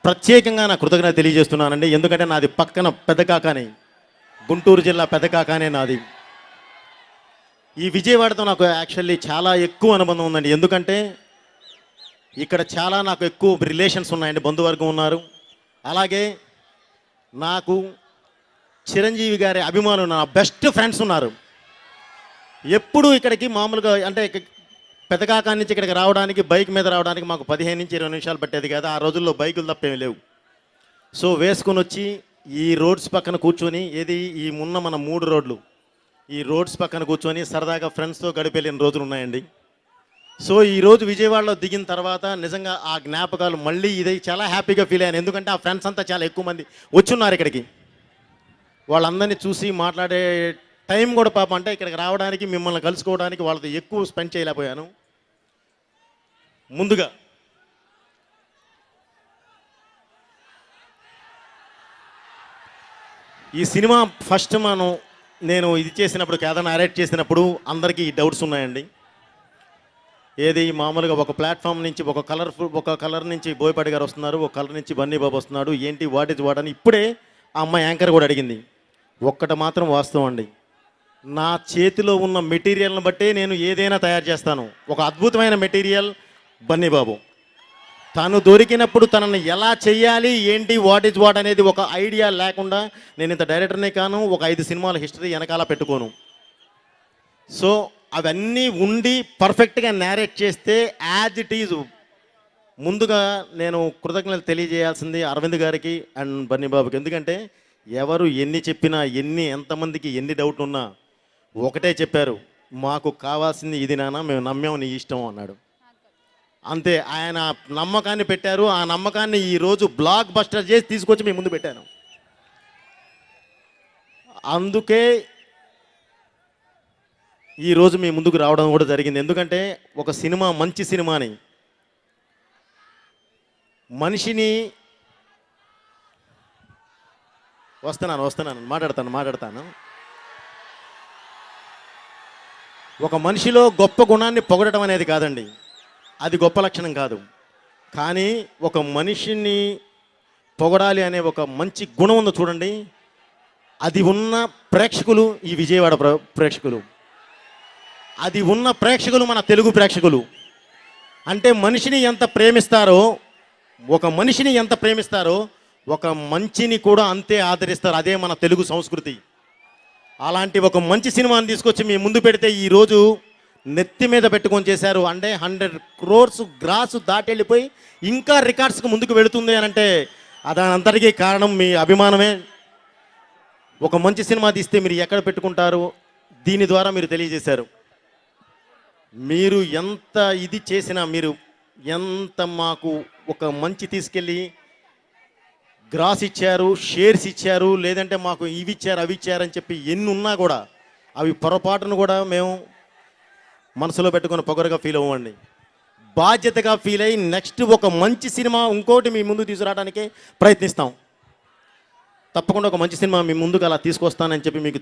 ప్రత్యేకంగా నా కృతజ్ఞత తెలియజేస్తున్నానండి. ఎందుకంటే నాది పక్కన పెదకాకానే, గుంటూరు జిల్లా పెదకాకానే నాది. ఈ విజయవాడతో నాకు యాక్చువల్లీ చాలా ఎక్కువ అనుబంధం ఉందండి. ఎందుకంటే ఇక్కడ చాలా నాకు ఎక్కువ రిలేషన్స్ ఉన్నాయండి, బంధువర్గం ఉన్నారు. అలాగే నాకు చిరంజీవి గారి అభిమానులు, నా బెస్ట్ ఫ్రెండ్స్ ఉన్నారు. ఎప్పుడు ఇక్కడికి మామూలుగా అంటే పెదకాకా నుంచి ఇక్కడికి రావడానికి, బైక్ మీద రావడానికి మాకు 15 నుంచి 20 నిమిషాలు పట్టేది కదా. ఆ రోజుల్లో బైకులు తప్పేమి లేవు. సో వేసుకొని వచ్చి ఈ రోడ్స్ పక్కన కూర్చొని, ఈ మన 3 రోడ్లు, ఈ రోడ్స్ పక్కన కూర్చొని సరదాగా ఫ్రెండ్స్తో గడిపెళ్ళిన రోజులు ఉన్నాయండి. సో ఈరోజు విజయవాడలో దిగిన తర్వాత నిజంగా ఆ జ్ఞాపకాలు మళ్ళీ ఇదే చాలా హ్యాపీగా ఫీల్ అయ్యాను. ఎందుకంటే ఆ ఫ్రెండ్స్ అంతా చాలా ఎక్కువ మంది వచ్చున్నారు ఇక్కడికి. వాళ్ళందరినీ చూసి మాట్లాడే టైం కూడా పాపం అంటే ఇక్కడికి రావడానికి మిమ్మల్ని కలుసుకోవడానికి వాళ్ళతో ఎక్కువ స్పెండ్ చేయలేకపోయాను. ముందుగా ఈ సినిమా ఫస్ట్ నేను ఇది చేసినప్పుడు కేదార్ నరేట్ చేసినప్పుడు అందరికీ ఈ డౌట్స్ ఉన్నాయండి. ఏది మామూలుగా ఒక ప్లాట్ఫామ్ నుంచి ఒక కలర్ నుంచి బోయపాటి గారు వస్తున్నారు, ఒక కలర్ నుంచి బన్నీ బాబు వస్తున్నాడు, ఏంటి వాట్ ఇస్ వాట్ అని ఇప్పుడే ఆ అమ్మాయి యాంకర్ కూడా అడిగింది. ఒక్కటి మాత్రం వాస్తవం అండి, నా చేతిలో ఉన్న మెటీరియల్ని బట్టే నేను ఏదైనా తయారు చేస్తాను. ఒక అద్భుతమైన మెటీరియల్ బన్నీ బాబు. తను దొరికినప్పుడు తనని ఎలా చెయ్యాలి, ఏంటి వాట్ ఈజ్ వాట్ అనేది ఒక ఐడియా లేకుండా నేను ఇంత డైరెక్టర్నే కాను, ఒక 5 సినిమాల హిస్టరీ వెనకాల పెట్టుకోను. సో అవన్నీ ఉండి పర్ఫెక్ట్గా నేరేట్ చేస్తే యాజ్ ఇట్ ఈజ్. ముందుగా నేను కృతజ్ఞతలు తెలియజేయాల్సింది అరవింద్ గారికి అండ్ బన్నీ బాబుకి. ఎందుకంటే ఎవరు ఎన్ని చెప్పినా ఎంతమందికి ఎన్ని డౌట్లు ఉన్నా ఒకటే చెప్పారు, మాకు కావాల్సింది ఇది నాన్న, మేము నమ్మాము, నీ ఇష్టం అన్నాడు. అంతే, ఆయన నమ్మకాన్ని పెట్టారు. ఆ నమ్మకాన్ని ఈరోజు బ్లాక్ బస్టర్ చేసి తీసుకొచ్చి మీ ముందు పెట్టాను. అందుకే ఈరోజు మీ ముందుకు రావడం కూడా జరిగింది. ఎందుకంటే ఒక సినిమా మంచి సినిమాని మనిషిని వస్తున్నాను మాట్లాడతాను. ఒక మనిషిలో గొప్ప గుణాన్ని పొగడటం అనేది కాదండి, అది గొప్ప లక్షణం కాదు. కానీ ఒక మనిషిని పొగడాలి అనే ఒక మంచి గుణం ఉందో చూడండి, అది ఉన్న ప్రేక్షకులు ఈ విజయవాడ ప్రేక్షకులు, అది ఉన్న ప్రేక్షకులు మన తెలుగు ప్రేక్షకులు. అంటే మనిషిని ఎంత ప్రేమిస్తారో ఒక మంచిని కూడా అంతే ఆదరిస్తారు. అదే మన తెలుగు సంస్కృతి. అలాంటి ఒక మంచి సినిమాని తీసుకొచ్చి మీ ముందు పెడితే ఈరోజు నెత్తి మీద పెట్టుకొని చేశారు. అంటే 100 crores గ్రాసు దాటి వెళ్ళిపోయి ఇంకా రికార్డ్స్కి ముందుకు వెళుతుంది అని అంటే దానంతటికీ కారణం మీ అభిమానమే. ఒక మంచి సినిమా తీస్తే మీరు ఎక్కడ పెట్టుకుంటారు, దీని ద్వారా మీరు తెలియజేశారు. మీరు ఎంత ఇది చేసినా, మీరు ఎంత మాకు ఒక మంచి తీసుకెళ్ళి గ్రాస్ ఇచ్చారు, షేర్స్ ఇచ్చారు, లేదంటే మాకు ఇవి ఇచ్చారు అవి ఇచ్చారని చెప్పి ఎన్ని ఉన్నా కూడా అవి పొరపాటును కూడా మేము మనసులో పెట్టుకుని పొగరుగా ఫీల్ అవ్వండి. బాధ్యతగా ఫీల్ అయ్యి నెక్స్ట్ ఒక మంచి సినిమా ఇంకోటి మీ ముందు తీసుకురావడానికే ప్రయత్నిస్తాం. తప్పకుండా ఒక మంచి సినిమా మీ ముందుకు అలా తీసుకొస్తానని చెప్పి మీకు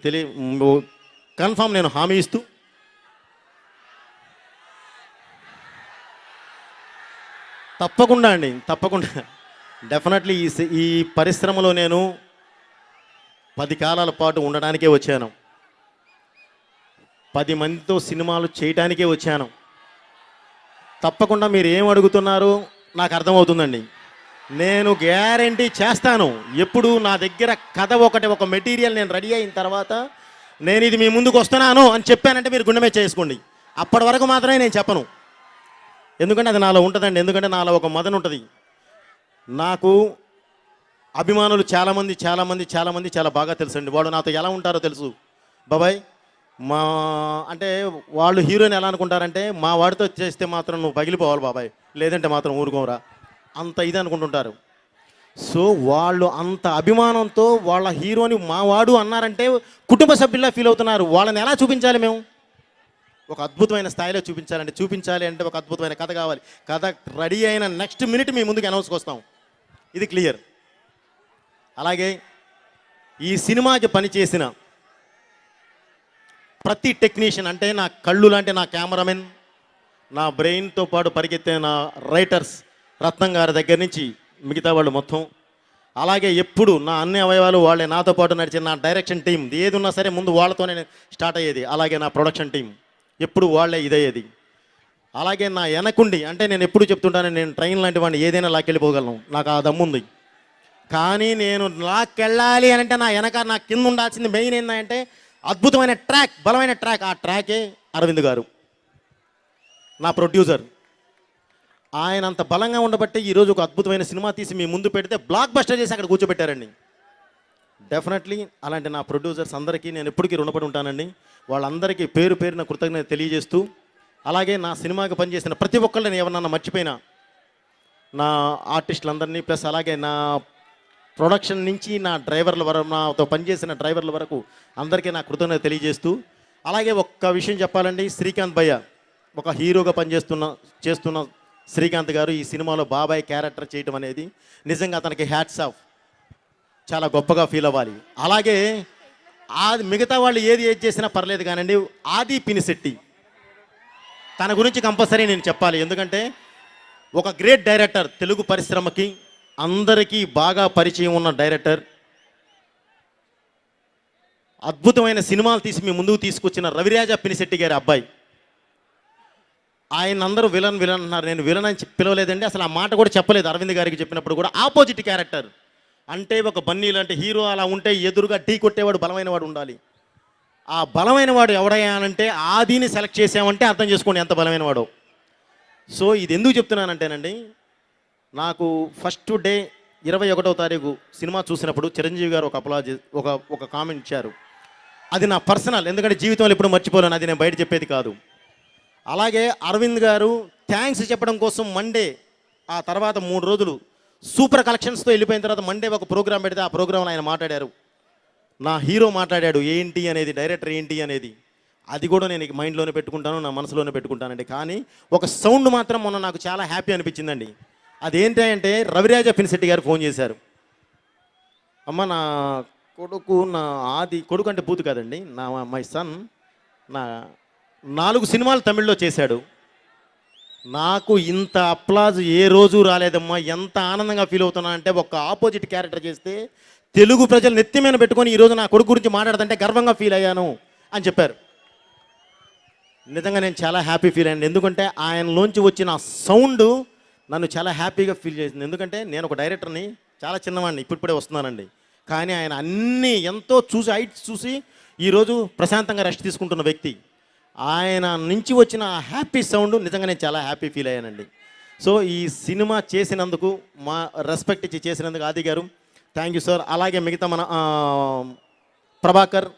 కన్ఫామ్ నేను హామీ ఇస్తూ, తప్పకుండా డెఫినెట్లీ ఈ పరిశ్రమలో నేను 10 కాలాల పాటు ఉండడానికే వచ్చాను. 10 మందితో సినిమాలు చేయటానికే వచ్చాను. తప్పకుండా మీరు ఏం అడుగుతున్నారో నాకు అర్థమవుతుందండి. నేను గ్యారంటీ చేస్తాను. ఎప్పుడు నా దగ్గర కథ ఒక మెటీరియల్ నేను రెడీ అయిన తర్వాత నేను ఇది మీ ముందుకు వస్తున్నాను అని చెప్పానంటే మీరు గుండె మీద చేసుకోండి. అప్పటి వరకు మాత్రమే నేను చెప్పను. ఎందుకంటే అది నాలో ఉంటుందండి. ఎందుకంటే నాలో ఒక మదన ఉంటుంది. నాకు అభిమానులు చాలామంది చాలా బాగా తెలుసండి. వాళ్ళు నాతో ఎలా ఉంటారో తెలుసు. బాబాయ్ అంటే వాళ్ళు హీరోయిన్ ఎలా అనుకుంటారంటే, మా వాడితో చేస్తే మాత్రం నువ్వు పగిలిపోవాలి బాబాయ్, లేదంటే మాత్రం ఊరుకోరా, అంత ఇది అనుకుంటుంటారు. సో వాళ్ళు అంత అభిమానంతో వాళ్ళ హీరోని మా వాడు అన్నారంటే కుటుంబ సభ్యుల్లా ఫీల్ అవుతున్నారు. వాళ్ళని ఎలా చూపించాలి మేము? ఒక అద్భుతమైన స్థాయిలో చూపించాలి అంటే ఒక అద్భుతమైన కథ కావాలి. కథ రెడీ అయిన నెక్స్ట్ మినిట్ మీ ముందుకు అనౌన్స్కి వస్తాం. ఇది క్లియర్. అలాగే ఈ సినిమాకి పనిచేసిన ప్రతి టెక్నీషియన్, అంటే నా కళ్ళు లాంటి నా కెమెరామెన్, నా బ్రెయిన్తో పాటు పరిగెత్తే నా రైటర్స్ రత్నం గారి దగ్గర నుంచి మిగతా వాళ్ళు మొత్తం, అలాగే ఎప్పుడు నా అన్ని అవయవాలు వాళ్ళే నాతో పాటు నడిచిన నా డైరెక్షన్ టీం, ఏది ఉన్నా సరే ముందు వాళ్ళతోనే స్టార్ట్ అయ్యేది. అలాగే నా ప్రొడక్షన్ టీం ఎప్పుడు వాళ్ళే ఇదయ్యేది. అలాగే నా వెనకుండి, అంటే నేను ఎప్పుడు చెప్తుంటాను, నేను ట్రైన్ లాంటి వాడిని ఏదైనా లాక్కెళ్ళిపోగలను, నాకు ఆ దమ్ముంది. కానీ నేను లాక్కెళ్ళాలి అని అంటే నా వెనక నా కింద ఉండాల్సింది మెయిన్ ఏంటంటే అద్భుతమైన ట్రాక్, బలమైన ట్రాక్. ఆ ట్రాకే అరవింద్ గారు, నా ప్రొడ్యూసర్. ఆయన అంత బలంగా ఉండబట్టే ఈరోజు ఒక అద్భుతమైన సినిమా తీసి మీ ముందు పెడితే బ్లాక్ బస్టర్ చేసి అక్కడ కూర్చోబెట్టారండి. డెఫినెట్లీ అలాంటి నా ప్రొడ్యూసర్స్ అందరికీ నేను ఎప్పటికీ రుణపడి ఉంటానండి. వాళ్ళందరికీ పేరున కృతజ్ఞత తెలియజేస్తూ అలాగే నా సినిమాకి పనిచేసిన ప్రతి ఒక్కళ్ళని ఎవరన్నా మర్చిపోయినా నా ఆర్టిస్టులందరినీ ప్లస్ అలాగే నా ప్రొడక్షన్ నుంచి నా డ్రైవర్ల వరకు నాతో పనిచేసిన డ్రైవర్ల వరకు అందరికీ నా కృతజ్ఞత తెలియజేస్తూ అలాగే ఒక్క విషయం చెప్పాలండి, శ్రీకాంత్ భయ్య ఒక హీరోగా చేస్తున్న శ్రీకాంత్ గారు ఈ సినిమాలో బాబాయ్ క్యారెక్టర్ చేయటం అనేది నిజంగా అతనికి హ్యాట్స్ ఆఫ్, చాలా గొప్పగా ఫీల్ అవ్వాలి. అలాగే మిగతా వాళ్ళు ఏది చేసినా పర్లేదు కానండి, ఆది పినిశెట్టి తన గురించి కంపల్సరీ నేను చెప్పాలి. ఎందుకంటే ఒక గ్రేట్ డైరెక్టర్, తెలుగు పరిశ్రమకి అందరికీ బాగా పరిచయం ఉన్న డైరెక్టర్, అద్భుతమైన సినిమాలు తీసి మీ ముందుకు తీసుకొచ్చిన రవిరాజ పినిశెట్టి గారి అబ్బాయి. ఆయన అందరూ విలన్ అన్నారు, నేను విలన్ అని పిలవలేదండి, అసలు ఆ మాట కూడా చెప్పలేదు. అరవింద్ గారికి చెప్పినప్పుడు కూడా ఆపోజిట్ క్యారెక్టర్, అంటే ఒక బన్నీ లాంటి హీరో అలా ఉంటే ఎదురుగా ఢీ కొట్టేవాడు బలమైన వాడు ఉండాలి. ఆ బలమైన వాడు ఎవడయ్యానంటే ఆదిని సెలెక్ట్ చేసామంటే అర్థం చేసుకోండి ఎంత బలమైన వాడు. సో ఇది ఎందుకు చెప్తున్నానంటేనండి, నాకు ఫస్ట్ డే 21వ తారీఖు సినిమా చూసినప్పుడు చిరంజీవి గారు ఒక కామెంట్ ఇచ్చారు. అది నా పర్సనల్, ఎందుకంటే జీవితంలో ఎప్పుడు మర్చిపోలేను, అది నేను బయట చెప్పేది కాదు. అలాగే అరవింద్ గారు థ్యాంక్స్ చెప్పడం కోసం మండే ఆ తర్వాత 3 రోజులు సూపర్ కలెక్షన్స్తో వెళ్ళిపోయిన తర్వాత మండే ఒక ప్రోగ్రాం పెడితే ఆ ప్రోగ్రాంలో ఆయన మాట్లాడారు, నా హీరో మాట్లాడాడు ఏంటి అనేది, డైరెక్టర్ ఏంటి అనేది. అది కూడా నేను మైండ్లోనే పెట్టుకుంటాను, నా మనసులోనే పెట్టుకుంటానండి. కానీ ఒక సౌండ్ మాత్రం మొన్న నాకు చాలా హ్యాపీ అనిపించిందండి. అదేంటి అంటే రవిరాజ పినిశెట్టి గారు ఫోన్ చేశారు, అమ్మ నా కొడుకు అంటే పూతు కాదండి, మై సన్ 4 సినిమాలు తమిళ్లో చేశాడు, నాకు ఇంత అప్లాజ్ ఏ రోజు రాలేదమ్మా, ఎంత ఆనందంగా ఫీల్ అవుతున్నా అంటే ఒక ఆపోజిట్ క్యారెక్టర్ చేస్తే తెలుగు ప్రజలు నెత్తి మీద పెట్టుకొని ఈరోజు నా కొడుకు గురించి మాట్లాడుతుంటే గర్వంగా ఫీల్ అయ్యాను అని చెప్పారు. నిజంగా నేను చాలా హ్యాపీ ఫీల్ అయ్యాను, ఎందుకంటే ఆయనలోంచి వచ్చిన సౌండ్ నన్ను చాలా హ్యాపీగా ఫీల్ చేసింది. ఎందుకంటే నేను ఒక డైరెక్టర్ని, చాలా చిన్నవాడిని, ఇప్పుడే వస్తున్నానండి. కానీ ఆయన అన్నీ ఎంతో చూసి హైట్స్ చూసి ఈరోజు ప్రశాంతంగా రెస్ట్ తీసుకుంటున్న వ్యక్తి. ఆయన నుంచి వచ్చిన హ్యాపీ సౌండ్ నిజంగా నేను చాలా హ్యాపీ ఫీల్ అయ్యానండి. సో ఈ సినిమా చేసినందుకు, మా రెస్పెక్ట్ ఇచ్చి చేసినందుకు ఆది గారు థ్యాంక్ యూ సార్. అలాగే మిగతా మన ప్రభాకర్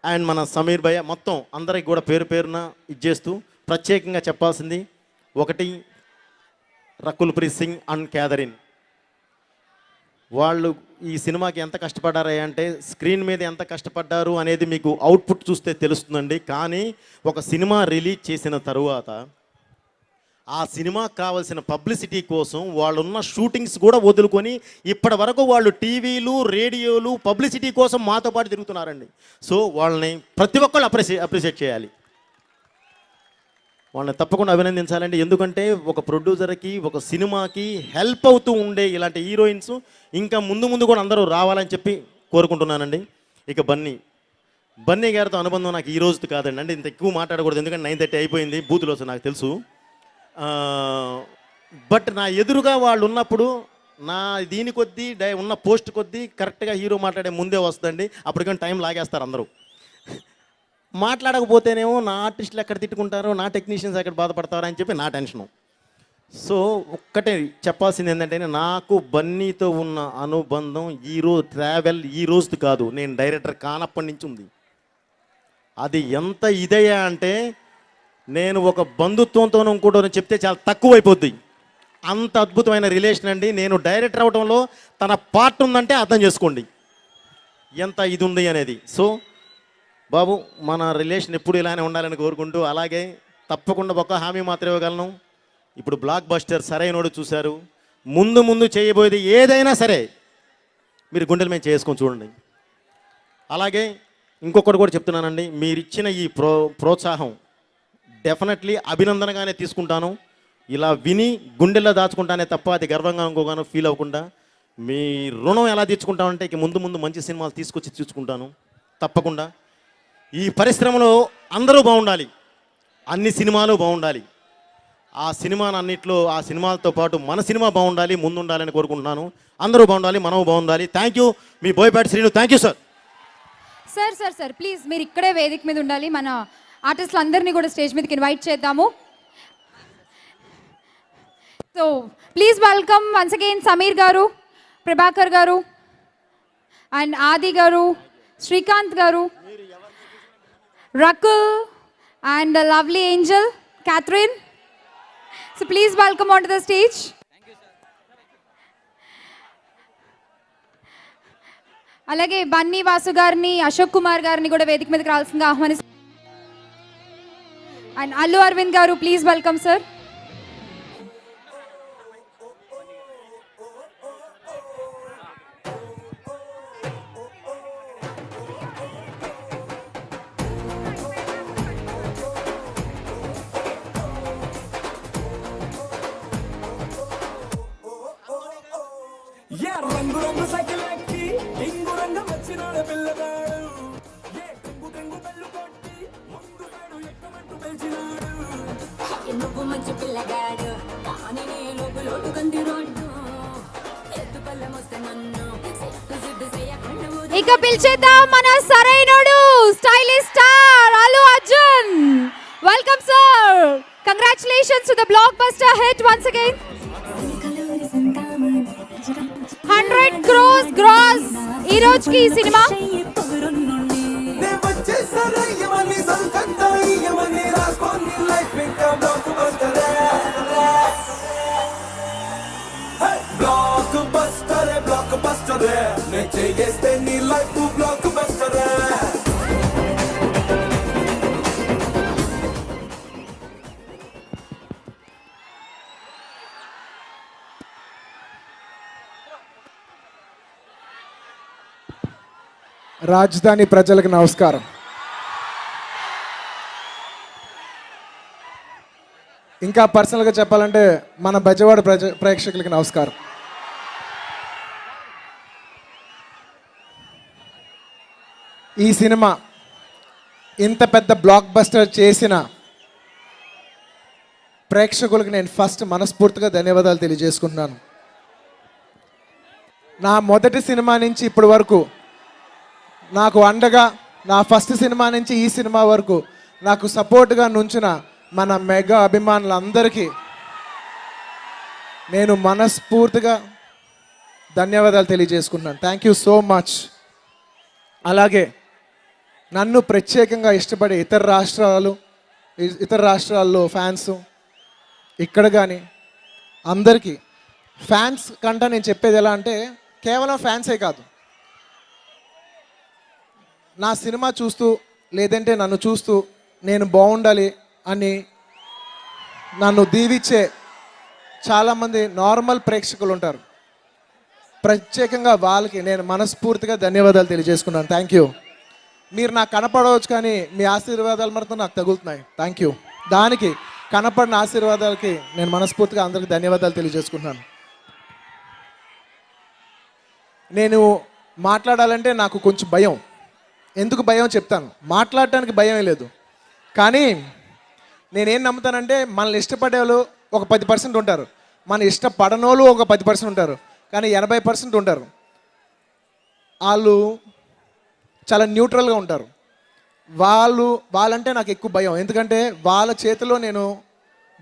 అండ్ మన సమీర్ భయ్య మొత్తం అందరికి కూడా పేరున ఇచ్చేస్తూ ప్రత్యేకంగా చెప్పాల్సింది ఒకటి, రకుల్ ప్రీత్ సింగ్ అండ్ క్యాథరిన్, వాళ్ళు ఈ సినిమాకి ఎంత కష్టపడ్డారు అంటే స్క్రీన్ మీద ఎంత కష్టపడ్డారు అనేది మీకు అవుట్పుట్ చూస్తే తెలుస్తుందండి. కానీ ఒక సినిమా రిలీజ్ చేసిన తరువాత ఆ సినిమాకి కావాల్సిన పబ్లిసిటీ కోసం వాళ్ళున్న షూటింగ్స్ కూడా వదులుకొని ఇప్పటి వరకు వాళ్ళు టీవీలు, రేడియోలు పబ్లిసిటీ కోసం మాతో పాటు తిరుగుతున్నారండి. సో వాళ్ళని ప్రతి ఒక్కళ్ళు అప్రిషియేట్ చేయాలి, వాళ్ళని తప్పకుండా అభినందించాలండి. ఎందుకంటే ఒక ప్రొడ్యూసర్కి, ఒక సినిమాకి హెల్ప్ అవుతూ ఉండే ఇలాంటి హీరోయిన్స్ ఇంకా ముందు కూడా అందరూ రావాలని చెప్పి కోరుకుంటున్నానండి. ఇక బన్నీ గారితో అనుబంధం నాకు ఈ రోజు కాదండి, అంటే ఇంత ఎక్కువ మాట్లాడకూడదు, ఎందుకంటే 9:30 అయిపోయింది, బూతులు వస్తుంది నాకు తెలుసు. బట్ నా ఎదురుగా వాళ్ళు ఉన్నప్పుడు నా దీని కొద్దీ ఉన్న పోస్ట్ కొద్దీ కరెక్ట్గా హీరో మాట్లాడే ముందే వస్తుందండి. అప్పటికని టైం లాగేస్తారు అందరూ. మాట్లాడకపోతేనేమో నా ఆర్టిస్టులు ఎక్కడ తిట్టుకుంటారో, నా టెక్నీషియన్స్ ఎక్కడ బాధపడతారో అని చెప్పి నా టెన్షను. సో ఒక్కటే చెప్పాల్సింది ఏంటంటే, నాకు బన్నీతో ఉన్న అనుబంధం ఈ రోజుది కాదు, నేను డైరెక్టర్ కానప్పటి నుంచి ఉంది. అది ఎంత ఇదయ్యా అంటే నేను ఒక బంధుత్వంతోనూ కూడా చెప్తే చాలా తక్కువైపోద్ది, అంత అద్భుతమైన రిలేషన్ అండి. నేను డైరెక్టర్ అవడంలో తన పార్ట్ ఉందంటే అర్థం చేసుకోండి ఎంత ఇది ఉంది అనేది. సో బాబు, మన రిలేషన్ ఎప్పుడు ఇలానే ఉండాలని కోరుకుంటూ, అలాగే తప్పకుండా ఒక హామీ మాత్రమే ఇవ్వగలను, ఇప్పుడు బ్లాక్ బస్టర్ సరైనోడు చూశారు, ముందు చేయబోయేది ఏదైనా సరే మీరు గుండెల మీద చేసుకొని చూడండి. అలాగే ఇంకొకటి కూడా చెప్తున్నానండి, మీరిచ్చిన ఈ ప్రోత్సాహం డెఫినెట్లీ అభినందనగానే తీసుకుంటాను. ఇలా విని గుండెల్లో దాచుకుంటానే తప్ప అది గర్వంగా ఇంకోగానో ఫీల్ అవ్వకుండా, మీ రుణం ఎలా తీర్చుకుంటామంటే ఇక ముందు మంచి సినిమాలు తీసుకొచ్చి తీర్చుకుంటాను తప్పకుండా. ఈ పరిశ్రమలో అందరూ బాగుండాలి, అన్ని సినిమాలు బాగుండాలి, ఆ సినిమాలతో పాటు మన సినిమా బాగుండాలి, ముందుండాలని కోరుకుంటున్నాను. అందరూ బాగుండాలి, మనము బాగుండాలి. Thank you, me Boyapati Srinu. Thank you sir. Sir please మీరు ఇక్కడే వేదిక మీద ఉండాలి. మన ఆర్టిస్టులు అందరినీ కూడా స్టేజ్ మీదకి ఇన్వైట్ చేద్దాము. So please welcome once again Sameer గారు, ప్రభాకర్ గారు అండ్ ఆది గారు, శ్రీకాంత్ గారు, Rakul and lovely Angel. Catherine. So please welcome onto the stage. అలాగే బన్నీ వాసు గారిని, అశోక్ కుమార్ గారిని కూడా వేదిక మీదకి రావాల్సిందిగా ఆహ్వానిస్తున్నాను. అండ్ అల్లు అరవింద్ గారు, ప్లీజ్ వెల్కమ్ సార్. రంగు రంగు సైకిల్ ఎక్కి టింగు రంగం వచ్చినాడు పిల్లగాడు టింగు టింగు బెల్లు కొట్టి ముందు నాడు ఎక్కమంటూ పిలిచినాడు నువ్వు మంచి పిల్లగాడు కానీ నీ లోటు కంది రోడ్డు ఎత్తు పల్లం వస్తే నన్ను సిద్ధు చేయకుండా ఇక పిలిచేద్దాం మన Sarrainodu stylish star Allu Arjun. Welcome sir. Congratulations to the blockbuster hit once again. 100 crores gross ఈ రోజుకి ఈ సినిమా. రాజధాని ప్రజలకు నమస్కారం. ఇంకా పర్సనల్గా చెప్పాలంటే మన బెజవాడ ప్రేక్షకులకి నమస్కారం. ఈ సినిమా ఇంత పెద్ద బ్లాక్ బస్టర్ చేసిన ప్రేక్షకులకు నేను ఫస్ట్ మనస్ఫూర్తిగా ధన్యవాదాలు తెలియజేసుకుంటున్నాను. నా మొదటి సినిమా నుంచి ఇప్పటి వరకు నాకు అండగా, నా ఫస్ట్ సినిమా నుంచి ఈ సినిమా వరకు నాకు సపోర్ట్గా నుంచిన మన మెగా అభిమానులందరికీ నేను మనస్ఫూర్తిగా ధన్యవాదాలు తెలియజేసుకున్నాను. Thank you so much. అలాగే నన్ను ప్రత్యేకంగా ఇష్టపడే ఇతర రాష్ట్రాల్లో ఫ్యాన్స్, ఇక్కడ కానీ అందరికీ ఫ్యాన్స్ కంటే నేను చెప్పేది ఎలా అంటే కేవలం ఫ్యాన్సే కాదు, నా సినిమా చూస్తూ లేదంటే నన్ను చూస్తూ నేను బాగుండాలి అని నన్ను దీవించే చాలామంది నార్మల్ ప్రేక్షకులు ఉంటారు. ప్రత్యేకంగా వాళ్ళకి నేను మనస్ఫూర్తిగా ధన్యవాదాలు తెలియజేసుకున్నాను. Thank you. మీరు నాకు కనపడవచ్చు కానీ మీ ఆశీర్వాదాలు మాత్రం నాకు తగులుతున్నాయి. Thank you. దానికి కనపడిన ఆశీర్వాదాలకి నేను మనస్ఫూర్తిగా అందరికీ ధన్యవాదాలు తెలియజేసుకుంటున్నాను. నేను మాట్లాడాలంటే నాకు కొంచెం భయం. ఎందుకు భయం చెప్తాను. మాట్లాడటానికి భయం లేదు, కానీ నేనేం నమ్ముతానంటే మనల్ని ఇష్టపడే వాళ్ళు ఒక 10% ఉంటారు, మన ఇష్టపడనోళ్ళు ఒక 10% ఉంటారు, కానీ 80% ఉంటారు వాళ్ళు చాలా న్యూట్రల్గా ఉంటారు. వాళ్ళంటే నాకు ఎక్కువ భయం. ఎందుకంటే వాళ్ళ చేతిలో నేను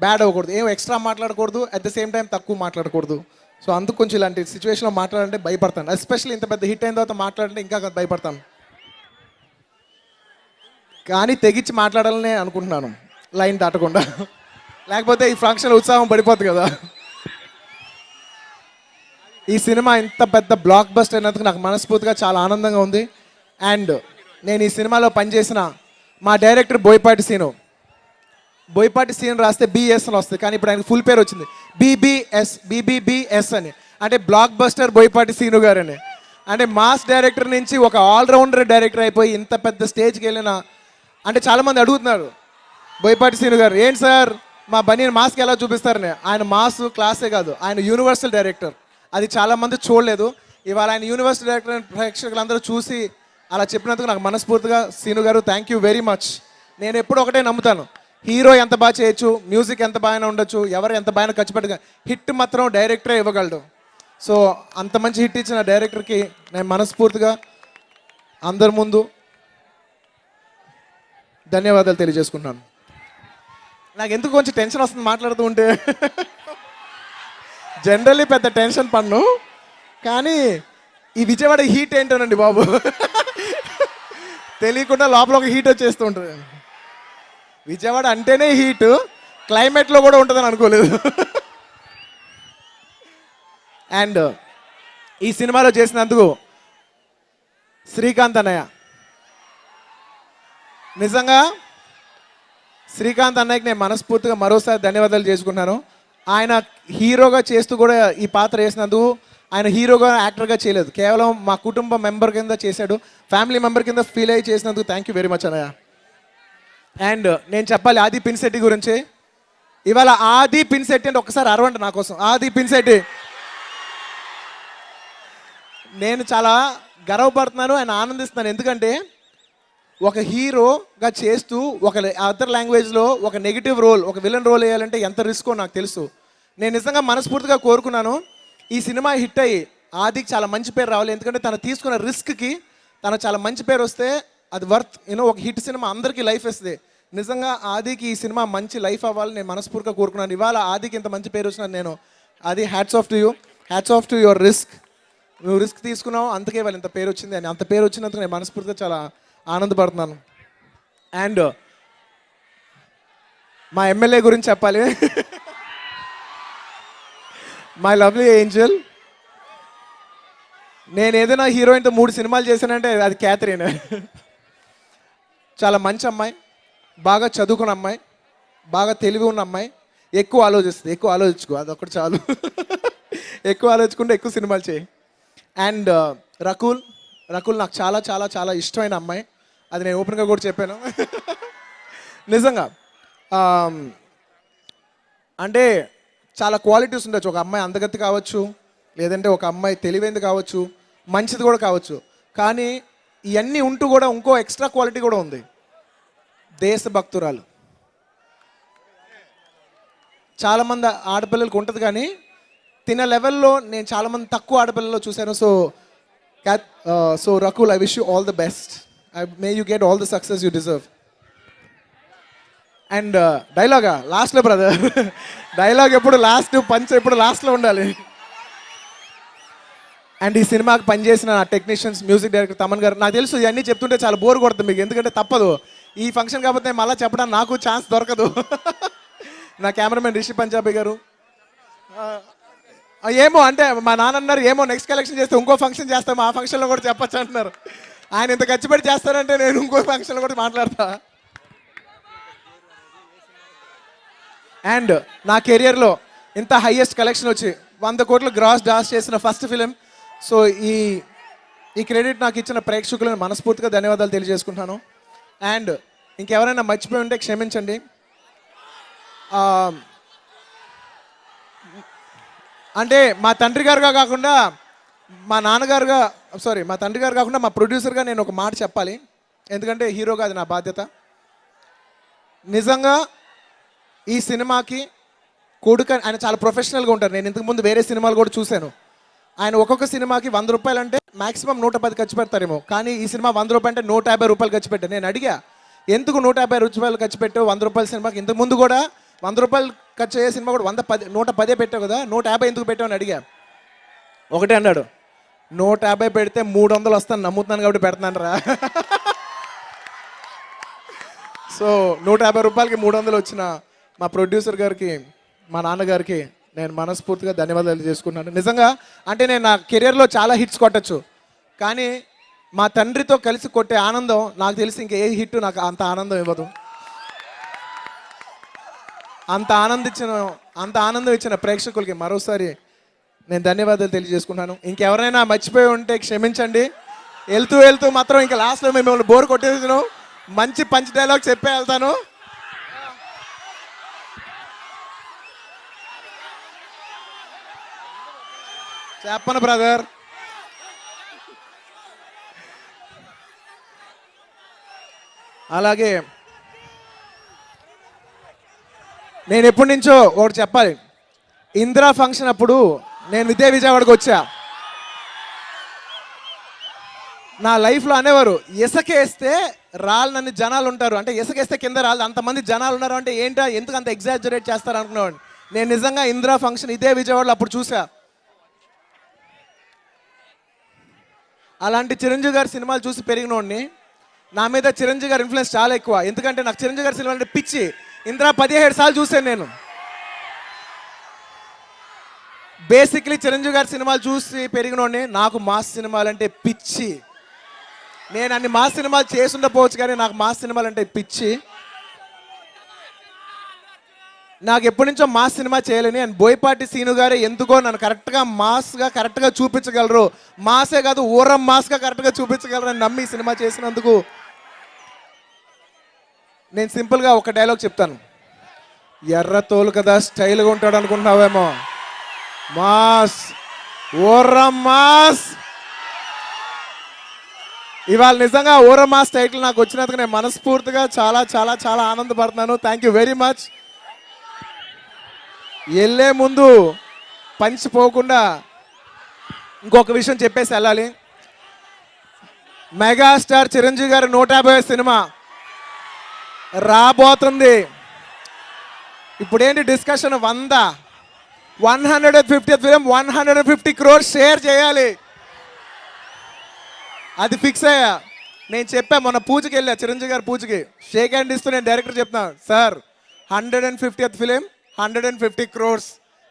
బ్యాడ్ అవ్వకూడదు, ఏం ఎక్స్ట్రా మాట్లాడకూడదు, అట్ ద సేమ్ టైం తక్కువ మాట్లాడకూడదు. సో అందుకు కొంచెం ఇలాంటి సిచ్యువేషన్లో మాట్లాడాలంటే భయపడతాను. ఎస్పెషల్లీ ఇంత పెద్ద హిట్ అయిన తర్వాత మాట్లాడంటే ఇంకా భయపడతాను. కానీ తెగించి మాట్లాడాలనే అనుకుంటున్నాను, లైన్ దాటకుండా. లేకపోతే ఈ ఫంక్షన్ ఉత్సాహం పడిపోతుంది కదా. ఈ సినిమా ఇంత పెద్ద బ్లాక్ బస్టర్ అయినందుకు నాకు మనస్ఫూర్తిగా చాలా ఆనందంగా ఉంది. అండ్ నేను ఈ సినిమాలో పనిచేసిన మా డైరెక్టర్ బోయపాటి సీను రాస్తే బిఎస్ అని వస్తుంది, కానీ ఇప్పుడు ఆయనకు ఫుల్ పేరు వచ్చింది బీబీబీఎస్ అని, అంటే బ్లాక్ బస్టర్ బోయపాటి సీను గారు అని. అంటే మాస్ డైరెక్టర్ నుంచి ఒక ఆల్రౌండర్ డైరెక్టర్ అయిపోయి ఇంత పెద్ద స్టేజ్కి వెళ్ళిన, అంటే చాలామంది అడుగుతున్నారు బోయపాటి సీను గారు ఏంటి సార్ మా బన్నీని మాస్కి ఎలా చూపిస్తారని. ఆయన మాస్ క్లాసే కాదు, ఆయన యూనివర్సల్ డైరెక్టర్. అది చాలామంది చూడలేదు. ఇవాళ ఆయన యూనివర్సల్ డైరెక్టర్ ప్రేక్షకులందరూ చూసి అలా చెప్పినందుకు నాకు మనస్ఫూర్తిగా సీను గారు థ్యాంక్ యూ వెరీ మచ్. నేను ఎప్పుడు ఒకటే నమ్ముతాను, హీరో ఎంత బాగా చేయొచ్చు, మ్యూజిక్ ఎంత బాగా ఉండొచ్చు, ఎవరు ఎంత బాగా ఖర్చు పెట్టగా హిట్ మాత్రం డైరెక్టరే ఇవ్వగలడు. సో అంత మంచి హిట్ ఇచ్చిన డైరెక్టర్కి నేను మనస్ఫూర్తిగా అందరి ముందు ధన్యవాదాలు తెలియజేసుకుంటున్నాను. నాకు ఎందుకు కొంచెం టెన్షన్ వస్తుంది మాట్లాడుతూ ఉంటే. జనరల్లీ పెద్ద టెన్షన్ పన్ను, కానీ ఈ విజయవాడ హీట్ ఏంటోనండి బాబు, తెలియకుండా లోపల ఒక హీట్ వచ్చేస్తూ ఉంటుంది. విజయవాడ అంటేనే హీటు, క్లైమేట్లో కూడా ఉంటుందని అనుకోలేదు. అండ్ ఈ సినిమాలో చేసినందుకు శ్రీకాంత్ అన్నయ్య, నిజంగా శ్రీకాంత్ అన్నయ్యకి నేను మనస్ఫూర్తిగా మరోసారి ధన్యవాదాలు చేసుకుంటున్నాను. ఆయన హీరోగా చేస్తూ కూడా ఈ పాత్ర వేసినందుకు, ఆయన హీరోగా యాక్టర్గా చేయలేదు, కేవలం మా కుటుంబ మెంబర్ కింద చేశాడు, ఫ్యామిలీ మెంబర్ కింద ఫీల్ అయ్యి చేసినందుకు థ్యాంక్ యూ వెరీ మచ్ అన్నయ్య. అండ్ నేను చెప్పాలి ఆది పిన్సెట్టి గురించి. ఇవాళ ఆది పిన్సెట్టి అంటే ఒకసారి అరవండి నా కోసం. ఆది పిన్సెట్టి, నేను చాలా గర్వపడుతున్నాను అండ్ ఆనందిస్తున్నాను. ఎందుకంటే ఒక హీరోగా చేస్తూ ఒక అదర్ లాంగ్వేజ్లో ఒక నెగిటివ్ రోల్, ఒక విలన్ రోల్ వేయాలంటే ఎంత రిస్కో నాకు తెలుసు. నేను నిజంగా మనస్ఫూర్తిగా కోరుకున్నాను ఈ సినిమా హిట్ అయ్యి ఆదికి చాలా మంచి పేరు రావాలి. ఎందుకంటే తను తీసుకున్న రిస్క్కి తనకు చాలా మంచి పేరు వస్తే అది వర్త్ ఒక హిట్ సినిమా అందరికీ లైఫ్ ఇస్తుంది. నిజంగా ఆదికి ఈ సినిమా మంచి లైఫ్ అవ్వాలని నేను మనస్ఫూర్తిగా కోరుకున్నాను. ఇవాళ ఆదికి ఇంత మంచి పేరు వచ్చినాను నేను. అది hats off to you, hats off to your risk. నువ్వు రిస్క్ తీసుకున్నావు, అందుకే వాళ్ళు ఇంత పేరు వచ్చింది. అని అంత పేరు వచ్చినందుకు నేను మనస్ఫూర్తిగా చాలా ఆనందపడుతున్నాను. అండ్ మా ఎమ్మెల్యే గురించి చెప్పాలి. My lovely Angel. నేను ఏదైనా హీరోయిన్తో 3 సినిమాలు చేశానంటే అది క్యాథరిన్. చాలా మంచి అమ్మాయి, బాగా చదువుకున్న అమ్మాయి, బాగా తెలివి ఉన్న అమ్మాయి, ఎక్కువ ఆలోచిస్తుంది. ఎక్కువ ఆలోచించుకో, అదొకటి చాలు. ఎక్కువ ఆలోచించుకుంటే ఎక్కువ సినిమాలు చేయి. అండ్ రకుల్ నాకు చాలా చాలా చాలా ఇష్టమైన అమ్మాయి. అది నేను ఓపెన్గా కూడా చెప్పాను. నిజంగా అంటే చాలా క్వాలిటీస్ ఉండొచ్చు. ఒక అమ్మాయి అందగత్తి కావచ్చు, లేదంటే ఒక అమ్మాయి తెలివైంది కావచ్చు, మంచిది కూడా కావచ్చు. కానీ ఇవన్నీ ఉంటూ కూడా ఇంకో ఎక్స్ట్రా క్వాలిటీ కూడా ఉంది, దేశభక్తురాలు. చాలామంది ఆడపిల్లలకు ఉంటుంది కానీ తిన లెవెల్లో నేను చాలామంది తక్కువ ఆడపిల్లల్లో చూశాను. So Rakul, I wish you all the best. May you get all the success you deserve. And డైలాగా లాస్ట్లో బ్రదర్, డైలాగ్ ఎప్పుడు లాస్ట్, పంచ్ ఎప్పుడు లాస్ట్లో ఉండాలి. అండ్ ఈ సినిమాకి పనిచేసిన నా టెక్నీషియన్స్, మ్యూజిక్ డైరెక్టర్ తమన్ గారు, నాకు తెలుసు ఇవన్నీ చెప్తుంటే చాలా బోర్ కొడుతుంది మీకు, ఎందుకంటే తప్పదు. ఈ ఫంక్షన్ కాకపోతే మళ్ళీ చెప్పడానికి నాకు ఛాన్స్ దొరకదు. నా కెమెరామెన్ రిషి పంజాబీ గారు, ఏమో అంటే మా నాన్న అన్నారు ఏమో నెక్స్ట్ కలెక్షన్ చేస్తే ఇంకో ఫంక్షన్ చేస్తాము, ఆ ఫంక్షన్లో కూడా చెప్పచ్చు అంటున్నారు. ఆయన ఇంత ఖర్చు పెట్టి చేస్తారంటే నేను ఇంకో ఫంక్షన్లో కూడా మాట్లాడతా. అండ్ నా కెరియర్లో ఇంత హైయెస్ట్ కలెక్షన్ వచ్చి 100 కోట్లు గ్రాస్ డాస్ చేసిన ఫస్ట్ ఫిలిం. సో ఈ క్రెడిట్ నాకు ఇచ్చిన ప్రేక్షకులను మనస్ఫూర్తిగా ధన్యవాదాలు తెలియజేసుకుంటాను. అండ్ ఇంకెవరైనా మర్చిపోయి ఉంటే క్షమించండి. అంటే మా తండ్రి గారుగా కాకుండా మా తండ్రి గారు కాకుండా మా ప్రొడ్యూసర్గా నేను ఒక మాట చెప్పాలి. ఎందుకంటే హీరోగా అది నా బాధ్యత. నిజంగా ఈ సినిమాకి కొడుకు ఆయన చాలా ప్రొఫెషనల్గా ఉంటారు. నేను ఇంతకుముందు వేరే సినిమాలు కూడా చూశాను. ఆయన ఒక్కొక్క సినిమాకి 100 రూపాయలు అంటే మాక్సిమం 110 ఖర్చు పెడతారేమో, కానీ ఈ సినిమా 100 రూపాయలు అంటే 150 రూపాయలు ఖర్చు పెట్టాను. నేను అడిగా ఎందుకు 150 రూపాయలు ఖర్చు పెట్టావు 100 రూపాయల సినిమాకి? ఇంతకుముందు కూడా 100 రూపాయలు ఖర్చు అయ్యే సినిమా కూడా 110 పెట్టావు కదా, 150 ఎందుకు పెట్టావు అని అడిగా. ఒకటే అన్నాడు, 150 పెడితే 300 వస్తాను నమ్ముతున్నాను కాబట్టి పెడుతున్నాను రా. సో 150 రూపాయలకి 300 వచ్చిన మా ప్రొడ్యూసర్ గారికి, మా నాన్నగారికి నేను మనస్ఫూర్తిగా ధన్యవాదాలు చేసుకున్నాను. నిజంగా అంటే నేను నా కెరియర్లో చాలా హిట్స్ కొట్టచ్చు, కానీ మా తండ్రితో కలిసి కొట్టే ఆనందం నాకు తెలిసి ఇంకా ఏ హిట్ నాకు అంత ఆనందం ఇవ్వదు. అంత ఆనందం ఇచ్చిన ప్రేక్షకులకి మరోసారి నేను ధన్యవాదాలు తెలియజేసుకున్నాను. ఇంకెవరైనా మర్చిపోయి ఉంటే క్షమించండి. వెళ్తూ మాత్రం ఇంకా లాస్ట్లో మిమ్మల్ని బోర్ కొట్టేసాను, మంచి పంచ్ డైలాగ్ చెప్పే వెళ్తాను. చెప్పను బ్రదర్. అలాగే నేను ఎప్పటి నుంచో ఒకటి చెప్పాలి. ఇందిరా ఫంక్షన్ అప్పుడు నేను విజయవాడకు వచ్చా. నా లైఫ్లో అనేవారు ఇసుకేస్తే రాళ్ళని జనాలు ఉంటారు, అంటే ఇసుకేస్తే కింద రాళ్ళు అంతమంది జనాలు ఉన్నారు అంటే ఏంటో ఎందుకు అంత ఎగ్జాజరేట్ చేస్తారు అనుకునేవాడు. నేను నిజంగా ఇందిరా ఫంక్షన్ ఇదే విజయవాడలో అప్పుడు చూసా. అలాంటి చిరంజీవి గారి సినిమాలు చూసి పెరిగినోడిని. నా మీద చిరంజీవి గారి ఇన్ఫ్లుయెన్స్ చాలా ఎక్కువ, ఎందుకంటే నాకు చిరంజీవి గారి సినిమా అంటే పిచ్చి. ఇందిరా 17 సార్లు చూశాను నేను. బేసిక్లీ చిరంజీవి గారి సినిమాలు చూసి పెరిగినోడిని. నాకు మాస్ సినిమాలు అంటే పిచ్చి. నేను అన్ని మాస్ సినిమాలు చేసి ఉండకపోవచ్చు కానీ నాకు మాస్ సినిమాలు అంటే పిచ్చి. నాకు ఎప్పటి నుంచో మాస్ సినిమా చేయాలని. అండ్ బోయపాటి సీను గారే ఎందుకో నన్ను కరెక్ట్గా మాస్గా కరెక్ట్గా చూపించగలరు. మాసే కాదు ఊరం మాస్గా కరెక్ట్గా చూపించగలరు అని నమ్మి సినిమా చేసినందుకు నేను సింపుల్గా ఒక డైలాగ్ చెప్తాను. ఎర్ర తోలు కదా స్టైల్గా ఉంటాడు అనుకుంటున్నావేమో, మాస్ ఊరం మాస్. ఇవాళ నిజంగా ఊరం మాస్ టైటిల్ నాకు వచ్చినందుకు నేను మనస్ఫూర్తిగా చాలా చాలా చాలా ఆనందపడుతున్నాను. Thank you very much. వెళ్ళే ముందు పంచిపోకుండా ఇంకొక విషయం చెప్పేసి వెళ్ళాలి. మెగాస్టార్ చిరంజీవి గారి 150వ సినిమా రాబోతుంది. ఇప్పుడేంటి discussion? 150th film 150 crores share చేయాలి. అది ఫిక్స్ అయ్యా. నేను చెప్పా మొన్న పూజకి వెళ్ళా, చిరంజీవి గారి పూజకి. షేక్ హ్యాండ్ ఇస్తూ నేను డైరెక్టర్ చెప్తున్నాను, సార్ 150th ఫిలిం 150 crores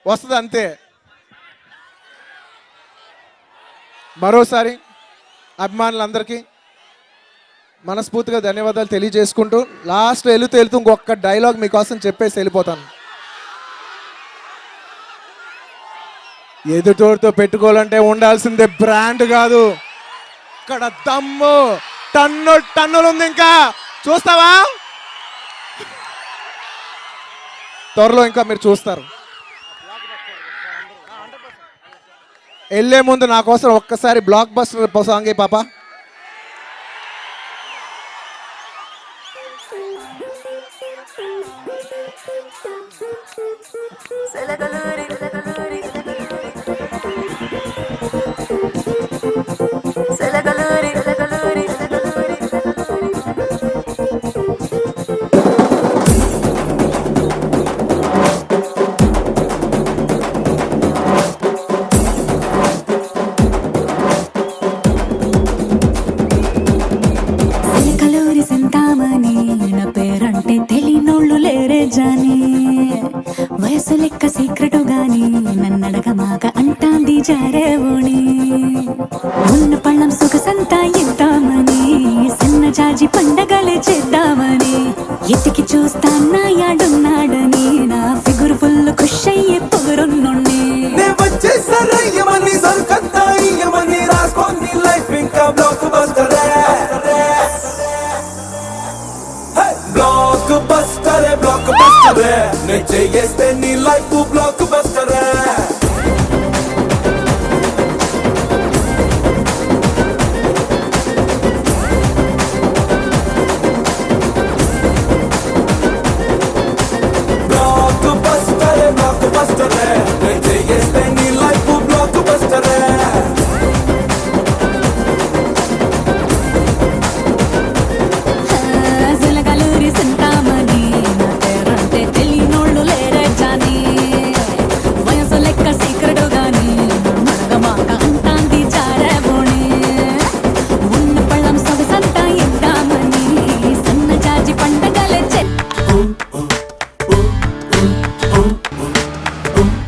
వస్తుంది అంతే. మరోసారి అభిమానులందరికీ మనస్ఫూర్తిగా ధన్యవాదాలు తెలియజేసుకుంటూ లాస్ట్లో వెళుతూ ఇంకొక డైలాగ్ మీకోసం చెప్పేసి వెళ్ళిపోతాను. ఎదుటోడితో పెట్టుకోవాలంటే ఉండాల్సిందే బ్రాండ్ కాదు, ఇక్కడ దమ్ము టన్నులు ఉంది. ఇంకా చూస్తావా? త్వరలో ఇంకా మీరు చూస్తారు. వెళ్ళే ముందు నా కోసం ఒక్కసారి బ్లాక్ బస్టర్ సాంగ్ పాప. వయసు లెక్క సీక్రెట్ గాని నన్నడగ మాక అంటాంది జారేవోణి. ఉన్న పళ్ళం సొగసంతా ఇద్దామని సన్న జాజి పండగలే చేద్దామని ఎతికి చూస్తాన్నా యాడున్నాడని నా ఫిగురు ఫుల్ ఖుష్ అయ్యే పొగరున్నోణ్ణి. బ్లాక్ బస్టరే నే చేస్తే నీ లైఫ్ బ్లాక్ బస్టరే. బ్లాక్ బస్టరే నే చేస్తే నీ లైఫ్ బ్లాక్ బస్టరే.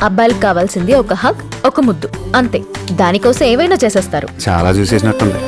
అబ్బాయిలకు కావాల్సింది ఒక హగ్, ఒక ముద్దు అంతే. దానికోసం ఏవైనా చేసేస్తారు. చాలా చూసేసినట్టుంది.